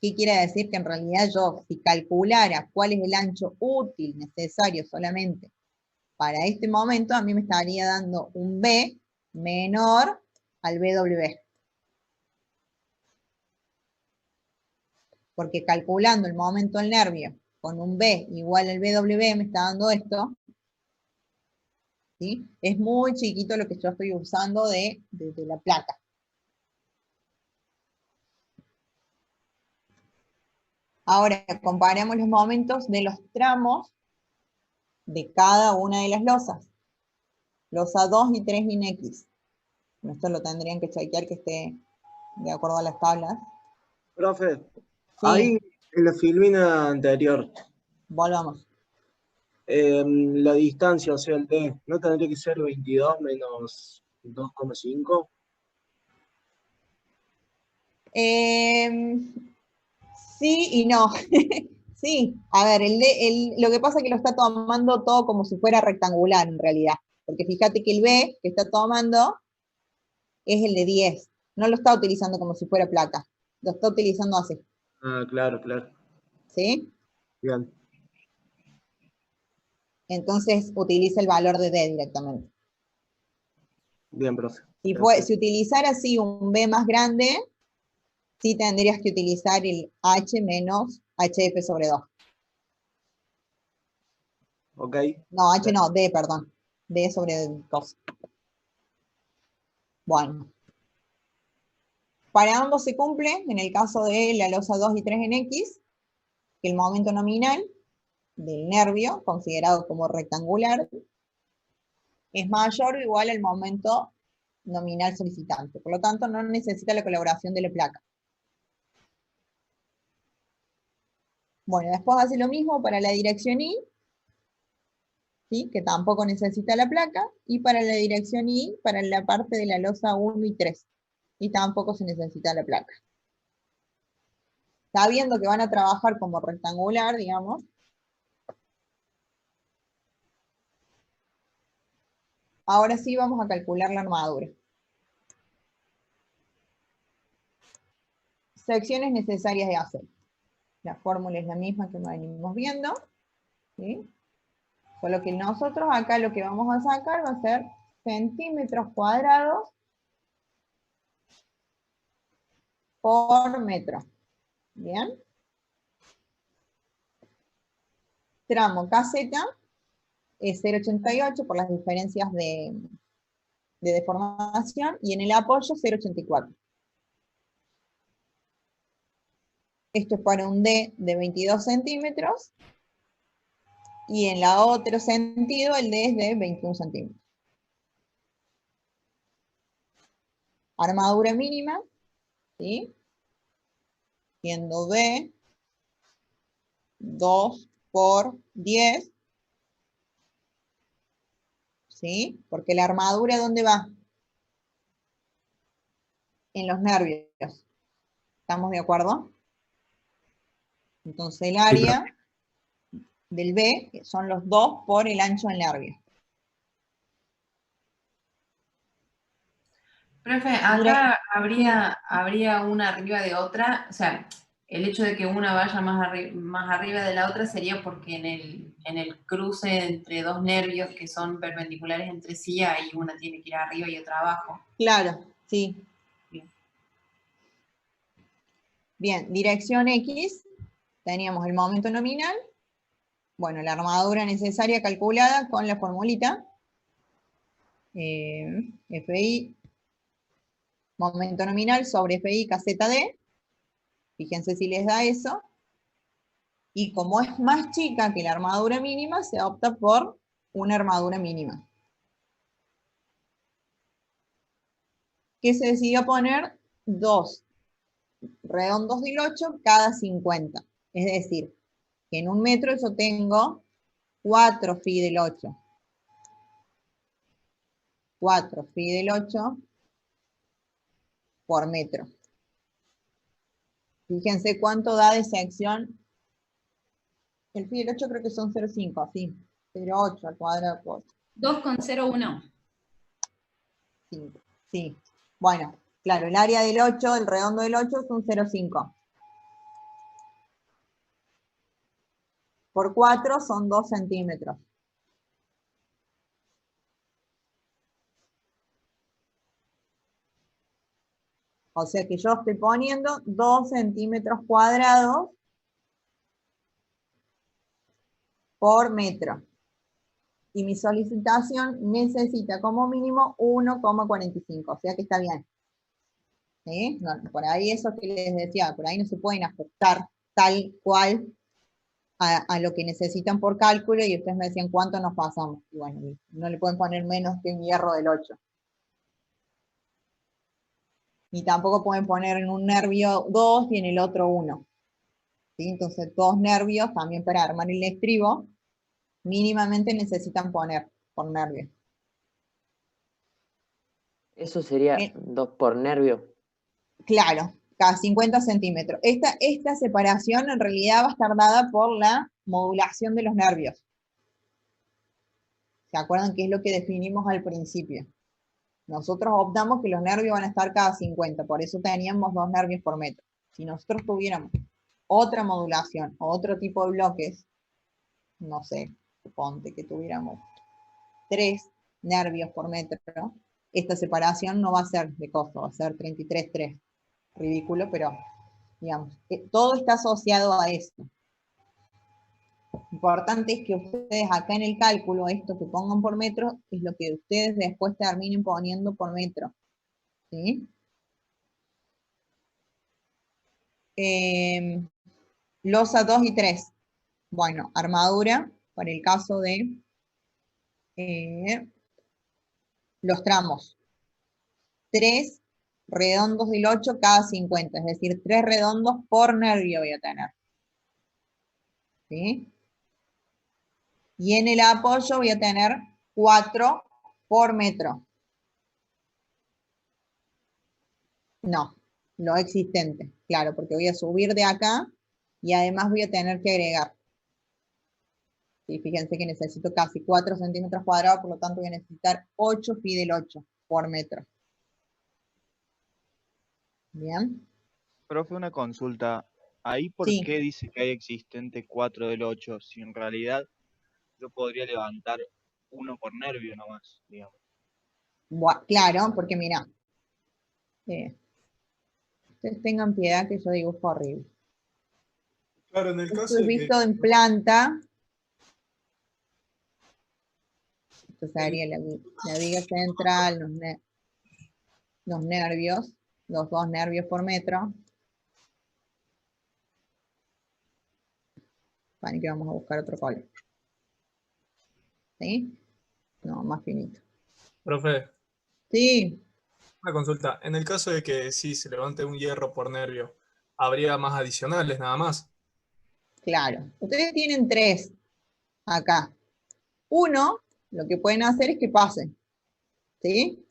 ¿Qué quiere decir? Que en realidad yo, si calculara cuál es el ancho útil necesario solamente para este momento, a mí me estaría dando un B menor al BW. Porque calculando el momento del nervio con un B igual al BW me está dando esto. ¿Sí? Es muy chiquito lo que yo estoy usando de la placa. Ahora comparemos los momentos de los tramos de cada una de las losas. Losa 2 y 3 en X. Esto lo tendrían que chequear que esté de acuerdo a las tablas. Profe, Sí. ahí en la filmina anterior, Volvamos. La distancia, o sea, el D, ¿no tendría que ser 22 menos 2,5? Sí y no. Sí, a ver, lo que pasa es que lo está tomando todo como si fuera rectangular en realidad. Porque fíjate que el B que está tomando es el de 10. No lo está utilizando como si fuera placa. Lo está utilizando así. Ah, claro, claro. ¿Sí? Bien. Entonces utiliza el valor de D directamente. Bien, profe. Si utilizara así un B más grande, sí tendrías que utilizar el H menos HF sobre 2. Ok. No, H no, D, perdón. D sobre 2. Bueno. Para ambos se cumple, en el caso de la losa 2 y 3 en X, que el momento nominal del nervio, considerado como rectangular, es mayor o igual al momento nominal solicitante. Por lo tanto, no necesita la colaboración de la placa. Bueno, después hace lo mismo para la dirección I, ¿sí? Que tampoco necesita la placa, y para la dirección I, para la parte de la losa 1 y 3, y tampoco se necesita la placa. Sabiendo que van a trabajar como rectangular, digamos, ahora sí vamos a calcular la armadura. Secciones necesarias de hacer. La fórmula es la misma que venimos viendo, ¿sí? Solo que nosotros acá lo que vamos a sacar va a ser centímetros cuadrados por metro. ¿Bien? Tramo caseta es 0,88 por las diferencias de deformación, y en el apoyo 0,84. Esto es para un D de 22 centímetros, y en la otro sentido el D es de 21 centímetros. Armadura mínima, ¿sí? Siendo B 2 por 10, ¿sí? Porque la armadura, ¿dónde va? En los nervios. ¿Estamos de acuerdo? Entonces el área del B son los 2 por el ancho del nervio. Profe, acá habría una arriba de otra, o sea, el hecho de que una vaya más arriba de la otra sería porque en el cruce entre dos nervios que son perpendiculares entre sí, ahí una tiene que ir arriba y otra abajo. Claro, sí. Bien, dirección X, teníamos el momento nominal, bueno, la armadura necesaria calculada con la formulita, FI, momento nominal sobre FI caseta D, fíjense si les da eso, y como es más chica que la armadura mínima, se opta por una armadura mínima. ¿Qué se decidió poner? 2 redondos del 8 cada 50. Es decir, que en un metro yo tengo 4 phi del 8. 4 phi del 8 por metro. Fíjense cuánto da de sección. El phi del 8 creo que son 0,5, sí. 0,8 al cuadrado por 2,01. 5. Sí. Bueno, claro, el área del 8, el redondo del 8 es un 0,5. Por 4 son 2 centímetros. O sea que yo estoy poniendo 2 centímetros cuadrados por metro. Y mi solicitación necesita como mínimo 1,45, o sea que está bien. ¿Sí? No, por ahí eso que les decía, por ahí no se pueden ajustar tal cual a lo que necesitan por cálculo, y ustedes me decían cuánto nos pasamos. Y bueno, no le pueden poner menos que un hierro del 8. Ni tampoco pueden poner en un nervio 2 y en el otro 1. ¿Sí? Entonces 2 nervios también para armar el estribo mínimamente necesitan poner por nervio. Eso sería 2 por nervio. Claro, cada 50 centímetros. Esta separación en realidad va a estar dada por la modulación de los nervios. ¿Se acuerdan qué es lo que definimos al principio? Nosotros optamos que los nervios van a estar cada 50, por eso teníamos 2 nervios por metro. Si nosotros tuviéramos otra modulación o otro tipo de bloques, no sé, suponte que tuviéramos 3 nervios por metro, esta separación no va a ser de costo, va a ser 33,3. Ridículo, pero digamos, todo está asociado a esto. Importante es que ustedes acá en el cálculo, esto que pongan por metro, es lo que ustedes después terminen poniendo por metro. ¿Sí? Losa 2 y 3. Bueno, armadura, para el caso de los tramos. 3 redondos del 8 cada 50, es decir, 3 redondos por nervio voy a tener. ¿Sí? Y en el apoyo voy a tener 4 por metro. No, lo existente, claro, porque voy a subir de acá y además voy a tener que agregar. Sí, fíjense que necesito casi 4 centímetros cuadrados, por lo tanto voy a necesitar 8 phi del 8 por metro. Bien. Profe, una consulta. ¿Ahí por Sí. qué dice que hay existente 4 del 8? Si en realidad yo podría levantar 1 por nervio nomás, digamos. Claro, porque mira, ustedes tengan piedad que yo dibujo horrible. Claro, en el Esto caso es de que... visto en planta. Esto sería la viga central, los nervios, los 2 nervios por metro. Para que vamos a buscar otro color. ¿Sí? No, más finito. Profe, Sí, una consulta. En el caso de que sí se levante un hierro por nervio, ¿habría más adicionales nada más? claro. Ustedes tienen 3 acá. 1, lo que pueden hacer es que pasen. ¿Sí?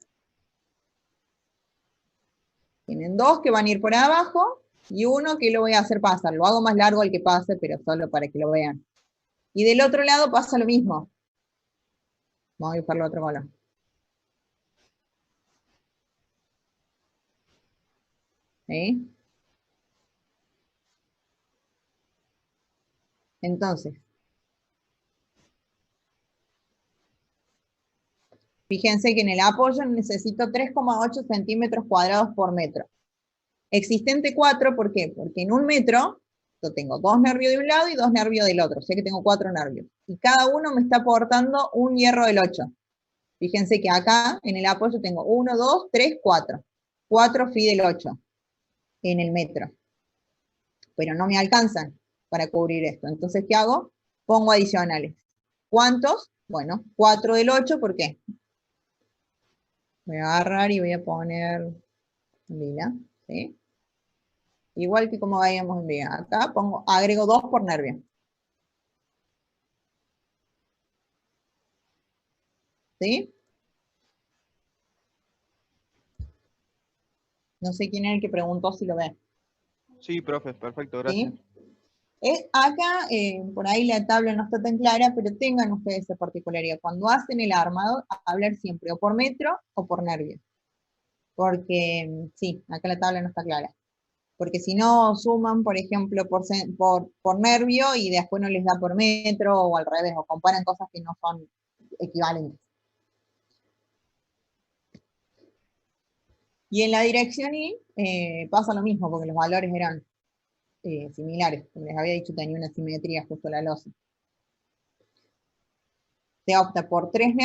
Tienen 2 que van a ir por abajo y 1 que lo voy a hacer pasar. Lo hago más largo al que pase, pero solo para que lo vean. Y del otro lado pasa lo mismo. Vamos a dibujarlo otro color. ¿Sí? Entonces, fíjense que en el apoyo necesito 3,8 centímetros cuadrados por metro. Existente 4, ¿por qué? Porque en un metro yo tengo 2 nervios de un lado y 2 nervios del otro, o sea que tengo 4 nervios. Y cada uno me está aportando un hierro del 8. Fíjense que acá en el apoyo tengo 1, 2, 3, 4. 4 phi del 8 en el metro. Pero no me alcanzan para cubrir esto. Entonces, ¿qué hago? Pongo adicionales. ¿Cuántos? Bueno, 4 del 8, ¿por qué? Voy a agarrar y voy a poner lila, ¿sí? Igual que como veíamos en viga. Acá agrego 2 por nervio. ¿Sí? No sé quién es el que preguntó si lo ve. Sí, profe, perfecto, gracias. ¿Sí? Acá, por ahí la tabla no está tan clara, pero tengan ustedes esa particularidad. Cuando hacen el armado, hablar siempre o por metro o por nervio. Porque, sí, acá la tabla no está clara. Porque si no, suman, por ejemplo, por nervio y después no les da por metro, o al revés, o comparan cosas que no son equivalentes. Y en la dirección Y pasa lo mismo, porque los valores eran similares. Como les había dicho, tenía una simetría justo la losa. Se opta por 3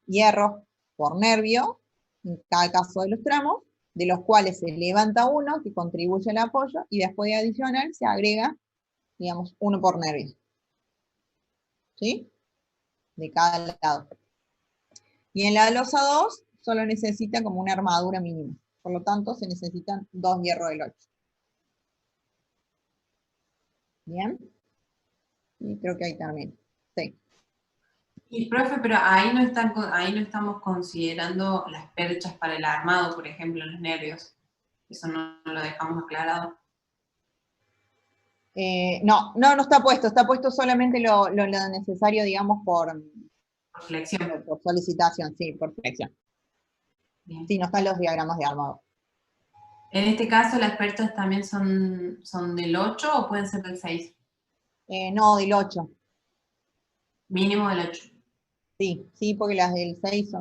hierros por nervio, en cada caso de los tramos, de los cuales se levanta uno que contribuye al apoyo, y después de adicional se agrega, digamos, 1 por nervio. ¿Sí? De cada lado. Y en la losa 2, solo necesita como una armadura mínima. Por lo tanto, se necesitan 2 hierros del 8. ¿Bien? Y creo que ahí termino. Sí. Y profe, pero ahí no estamos considerando las perchas para el armado, por ejemplo, los nervios. Eso no lo dejamos aclarado. No está puesto solamente lo necesario, digamos, por flexión. Por solicitación, sí, por flexión. Bien. Sí, no están los diagramas de armado. En este caso, ¿las perchas también son del 8 o pueden ser del 6? No, del 8. Mínimo del 8. Sí, porque las del 6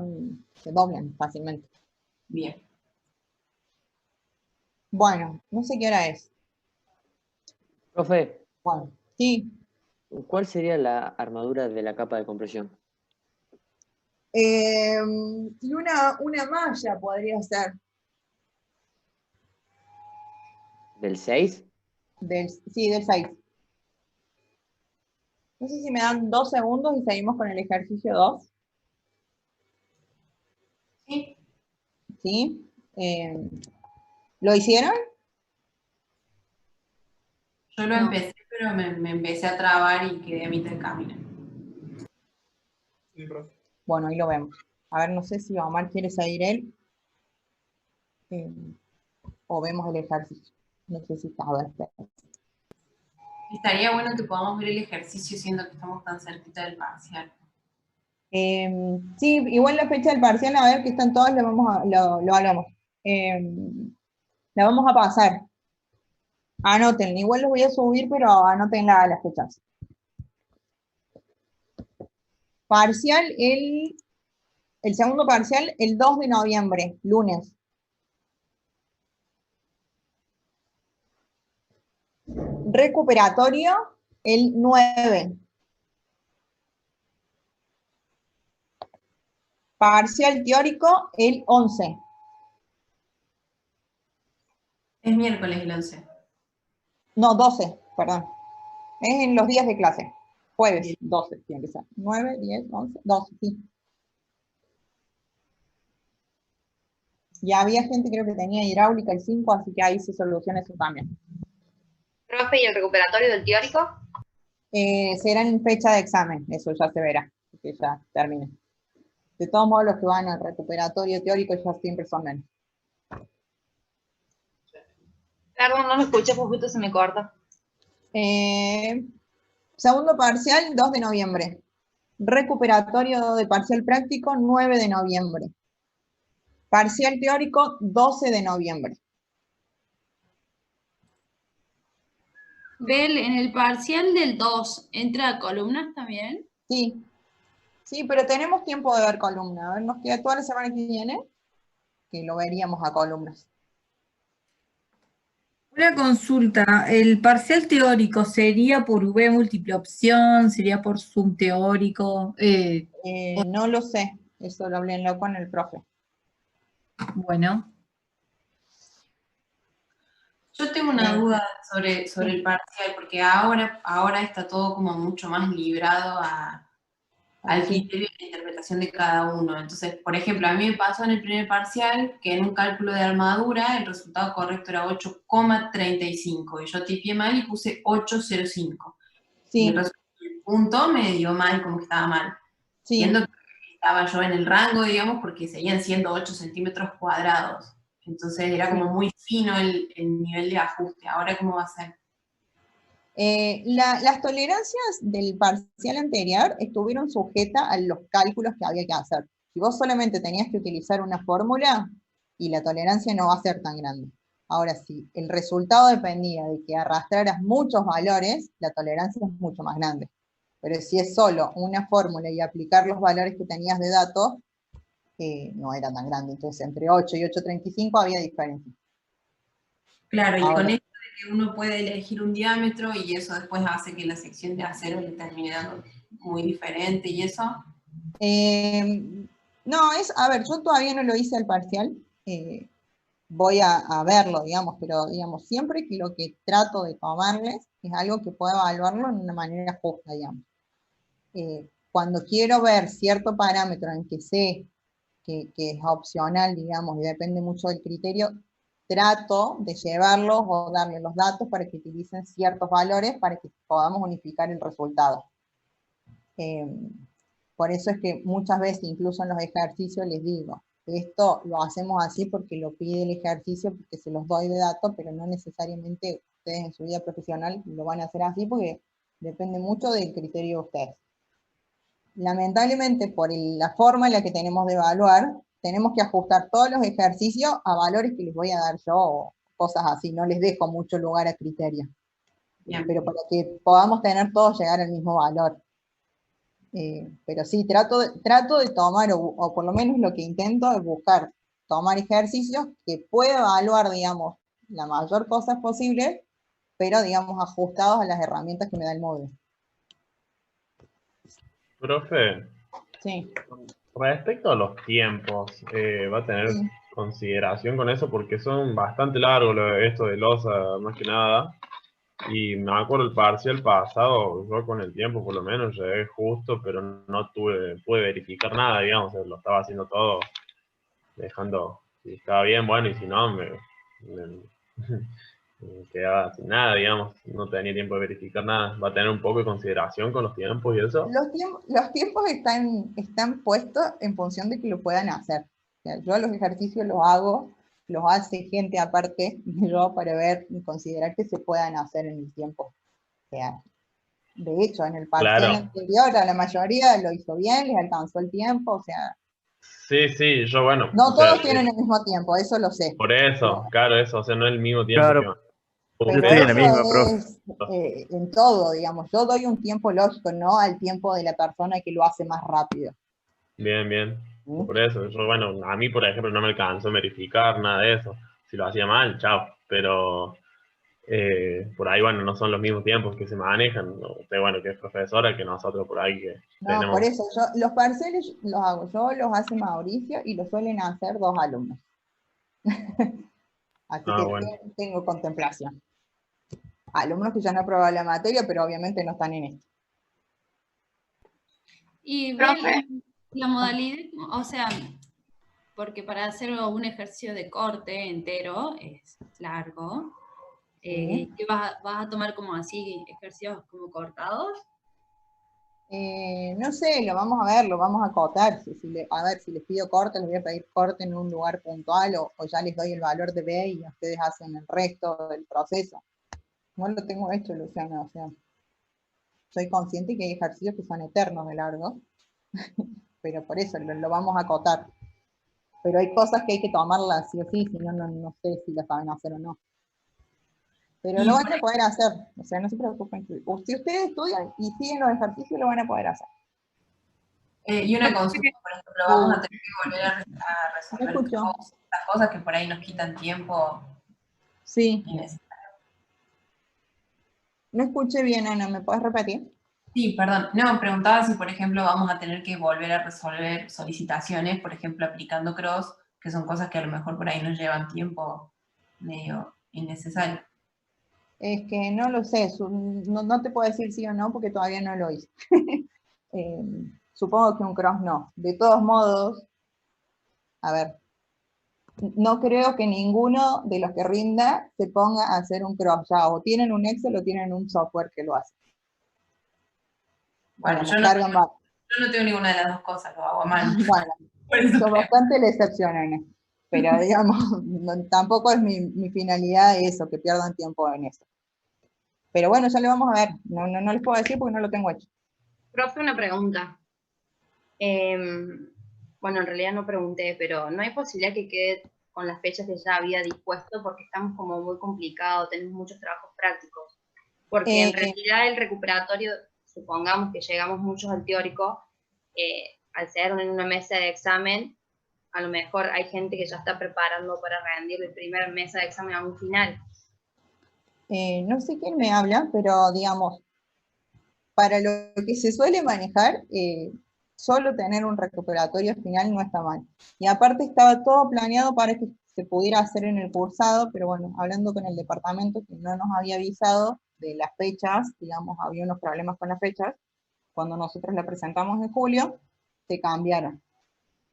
se doblan fácilmente. Bien. Bueno, no sé qué hora es. Profe. Bueno, sí. ¿Cuál sería la armadura de la capa de compresión? Y una malla podría ser. ¿Del 6? Sí, del 6. No sé si me dan 2 segundos y seguimos con el ejercicio 2. Sí. ¿Sí? ¿Lo hicieron? Yo lo empecé, pero me empecé a trabar y quedé a mitad de camino. Sí, profe. Bueno, ahí lo vemos. A ver, no sé si Omar quiere seguir él. O vemos el ejercicio. No sé si está. A ver, espera. Estaría bueno que podamos ver el ejercicio siendo que estamos tan cerquita del parcial. Sí, igual la fecha del parcial, a ver que están todos, lo hablamos. La vamos a pasar. Anoten, igual los voy a subir, pero anoten las fechas. Parcial, el segundo parcial, el 2 de noviembre, lunes. Recuperatorio, el 9. Parcial teórico, el 11. Es miércoles el 11. No, 12, perdón. Es en los días de clase. Jueves, 12, tiene que ser. 9, 10, 11, 12, sí. Y había gente, creo que tenía hidráulica el 5, así que ahí se soluciona eso también. Profe, ¿y el recuperatorio del teórico? Será en fecha de examen, eso ya se verá, que ya termine. De todos modos, los que van al recuperatorio teórico ya siempre son menos. Perdón, no lo escuché, porque justo se me corta. Segundo parcial, 2 de noviembre. Recuperatorio de parcial práctico, 9 de noviembre. Parcial teórico, 12 de noviembre. Bel, en el parcial del 2, ¿entra columnas también? Sí. Sí, pero tenemos tiempo de ver columna. A ver, nos queda toda la semana que viene, que lo veríamos a columnas. Una consulta, ¿el parcial teórico sería por V múltiple opción? ¿Sería por Zoom teórico? No lo sé, eso lo hablé con el profe. Bueno. Yo tengo una duda sobre el parcial, porque ahora está todo como mucho más librado al criterio de la interpretación de cada uno. Entonces, por ejemplo, a mí me pasó en el primer parcial que en un cálculo de armadura el resultado correcto era 8,35 y yo tipié mal y puse 8,05. Sí. Y el punto me dio mal, como que estaba mal. Sí. Siendo que estaba yo en el rango, digamos, porque seguían siendo 8 centímetros cuadrados. Entonces era como muy fino el nivel de ajuste. ¿Ahora cómo va a ser? Las tolerancias del parcial anterior estuvieron sujetas a los cálculos que había que hacer. Si vos solamente tenías que utilizar una fórmula, y la tolerancia no va a ser tan grande. Ahora, si el resultado dependía de que arrastraras muchos valores, la tolerancia es mucho más grande. Pero si es solo una fórmula y aplicar los valores que tenías de datos, no era tan grande. Entonces, entre 8 y 8,35 había diferencia. Claro, y ahora, con esto de que uno puede elegir un diámetro y eso después hace que la sección de acero le termine dando muy diferente y eso. No, a ver, yo todavía no lo hice al parcial. Voy a verlo, digamos, pero digamos, siempre que lo que trato de tomarles es algo que pueda evaluarlo de una manera justa, digamos. Cuando quiero ver cierto parámetro en que sé que es opcional, digamos, y depende mucho del criterio, trato de llevarlos o darle los datos para que utilicen ciertos valores para que podamos unificar el resultado. Por eso es que muchas veces, incluso en los ejercicios, les digo, esto lo hacemos así porque lo pide el ejercicio, porque se los doy de datos, pero no necesariamente ustedes en su vida profesional lo van a hacer así, porque depende mucho del criterio de ustedes. Lamentablemente, por la forma en la que tenemos de evaluar, tenemos que ajustar todos los ejercicios a valores que les voy a dar yo, o cosas así, no les dejo mucho lugar a criterio. Bien. Pero para que podamos tener todos llegar al mismo valor. Pero sí, trato de tomar, o por lo menos lo que intento es buscar, tomar ejercicios que pueda evaluar, digamos, la mayor cosa posible, pero, digamos, ajustados a las herramientas que me da el módulo. Profe, Sí. respecto a los tiempos, ¿va a tener consideración con eso? Porque son bastante largos esto de losa, más que nada. Y me acuerdo el parcial pasado, yo con el tiempo por lo menos llegué justo, pero no pude verificar nada, digamos, lo estaba haciendo todo, dejando, si estaba bien, bueno, y si no, me quedaba sin nada, digamos, no tenía tiempo de verificar nada. ¿Va a tener un poco de consideración con los tiempos y eso? Los tiempos están puestos en función de que lo puedan hacer. O sea, yo los ejercicios los hace gente aparte de yo para ver y considerar que se puedan hacer en el tiempo. O sea, de hecho, en el parcial anterior a la mayoría lo hizo bien, les alcanzó el tiempo, o sea... Sí, yo bueno... No todos tienen el mismo tiempo, eso lo sé. Por eso, claro, eso, o sea, no es el mismo tiempo Claro. que... Yo estoy en la misma, profe. En todo, digamos, yo doy un tiempo lógico, no al tiempo de la persona que lo hace más rápido. Bien. Por eso, yo, bueno, a mí, por ejemplo, no me alcanzó a verificar nada de eso. Si lo hacía mal, chao. Pero por ahí, bueno, no son los mismos tiempos que se manejan. Usted, bueno, que es profesora, que nosotros por ahí que tenemos... Por eso, los parciales los hago yo, los hace Mauricio y los suelen hacer 2 alumnos. Así que bueno. tengo contemplación. Alumnos que ya no aprobaron la materia, pero obviamente no están en esto. Y Profe. la modalidad, o sea, porque para hacer un ejercicio de corte entero es largo. ¿Qué vas a tomar como así, ejercicios como cortados? No sé, lo vamos a ver, lo vamos a acotar. A ver, si les pido corte, les voy a pedir corte en un lugar puntual, o ya les doy el valor de B y ustedes hacen el resto del proceso. No lo tengo hecho, Luciana, o sea, soy consciente que hay ejercicios que son eternos de largo, pero por eso lo vamos a acotar. Pero hay cosas que hay que tomarlas sí o sí, si no, no sé si las saben hacer o no. Pero lo van a poder hacer, o sea, no se preocupen. Si ustedes estudian y siguen los ejercicios, lo van a poder hacer. Y una consulta, por ejemplo, vamos a tener que volver a resolver las cosas que por ahí nos quitan tiempo. Sí. No escuché bien, Ana, ¿me puedes repetir? Sí, perdón. No, preguntaba si, por ejemplo, vamos a tener que volver a resolver solicitaciones, por ejemplo, aplicando cross, que son cosas que a lo mejor por ahí nos llevan tiempo medio innecesario. Es que no lo sé, no te puedo decir sí o no porque todavía no lo hice. Supongo que un cross no. De todos modos, a ver, no creo que ninguno de los que rinda se ponga a hacer un cross ya, o tienen un Excel o tienen un software que lo hace. Bueno, yo no tengo ninguna de las dos cosas, lo hago mal. Bueno, son bastante la excepción, Ana. Pero digamos, tampoco es mi finalidad eso, que pierdan tiempo en eso. Pero bueno, ya lo vamos a ver. No les puedo decir porque no lo tengo hecho. Profe, una pregunta. Bueno, en realidad no pregunté, pero ¿no hay posibilidad que quede con las fechas que ya había dispuesto? Porque estamos como muy complicados, tenemos muchos trabajos prácticos. Porque en realidad el recuperatorio, supongamos que llegamos muchos al teórico, al ser en una mesa de examen, a lo mejor hay gente que ya está preparando para rendir el primer mesa de examen a un final. No sé quién me habla, pero digamos, para lo que se suele manejar, solo tener un recuperatorio final no está mal. Y aparte estaba todo planeado para que se pudiera hacer en el cursado, pero bueno, hablando con el departamento que no nos había avisado de las fechas, digamos, había unos problemas con las fechas, cuando nosotros la presentamos en julio, se cambiaron.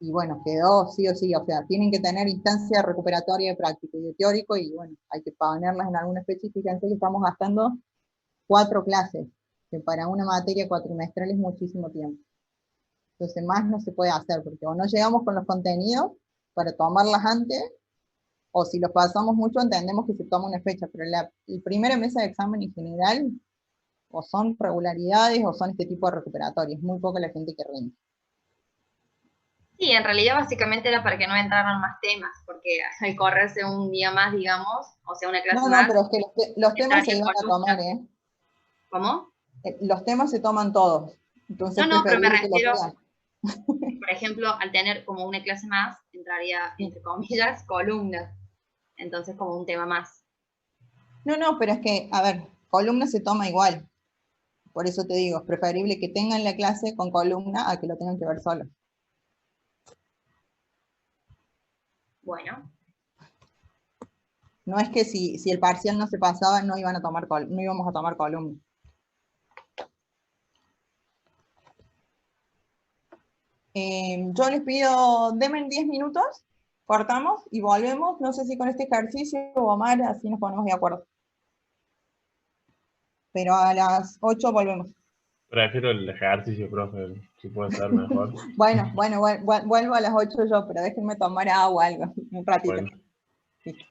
Y bueno, quedó sí o sí, o sea, tienen que tener instancia recuperatoria de práctico y de teórico, y bueno, hay que ponerlas en alguna fecha, y fíjense que estamos gastando 4 clases. que para una materia cuatrimestral es muchísimo tiempo. Entonces más no se puede hacer, porque o no llegamos con los contenidos para tomarlas antes, o si los pasamos mucho entendemos que se toma una fecha, pero el primera mesa de examen en general, o son regularidades o son este tipo de recuperatorios, muy poca la gente que rinde. Sí, en realidad básicamente era para que no entraran más temas, porque al correrse un día más, digamos, o sea, una clase No, más... pero es que los temas se iban a tomar, ¿eh? ¿Cómo? Los temas se toman todos. Entonces No, pero me preferible que lo refiero, vean. por ejemplo, al tener como una clase más, entraría, entre comillas, columnas. Entonces, como un tema más. No, pero es que, a ver, columna se toma igual. Por eso te digo, es preferible que tengan la clase con columna a que lo tengan que ver solo. Bueno. No es que si el parcial no se pasaba, no íbamos a tomar columna. Yo les pido, denme 10 minutos, cortamos y volvemos. No sé si con este ejercicio o Omar, así nos ponemos de acuerdo. Pero a las 8 volvemos. Prefiero el ejercicio, profe, si puede ser mejor. Bueno, vuelvo a las 8 yo, pero déjenme tomar agua, algo, un ratito. Bueno. Listo.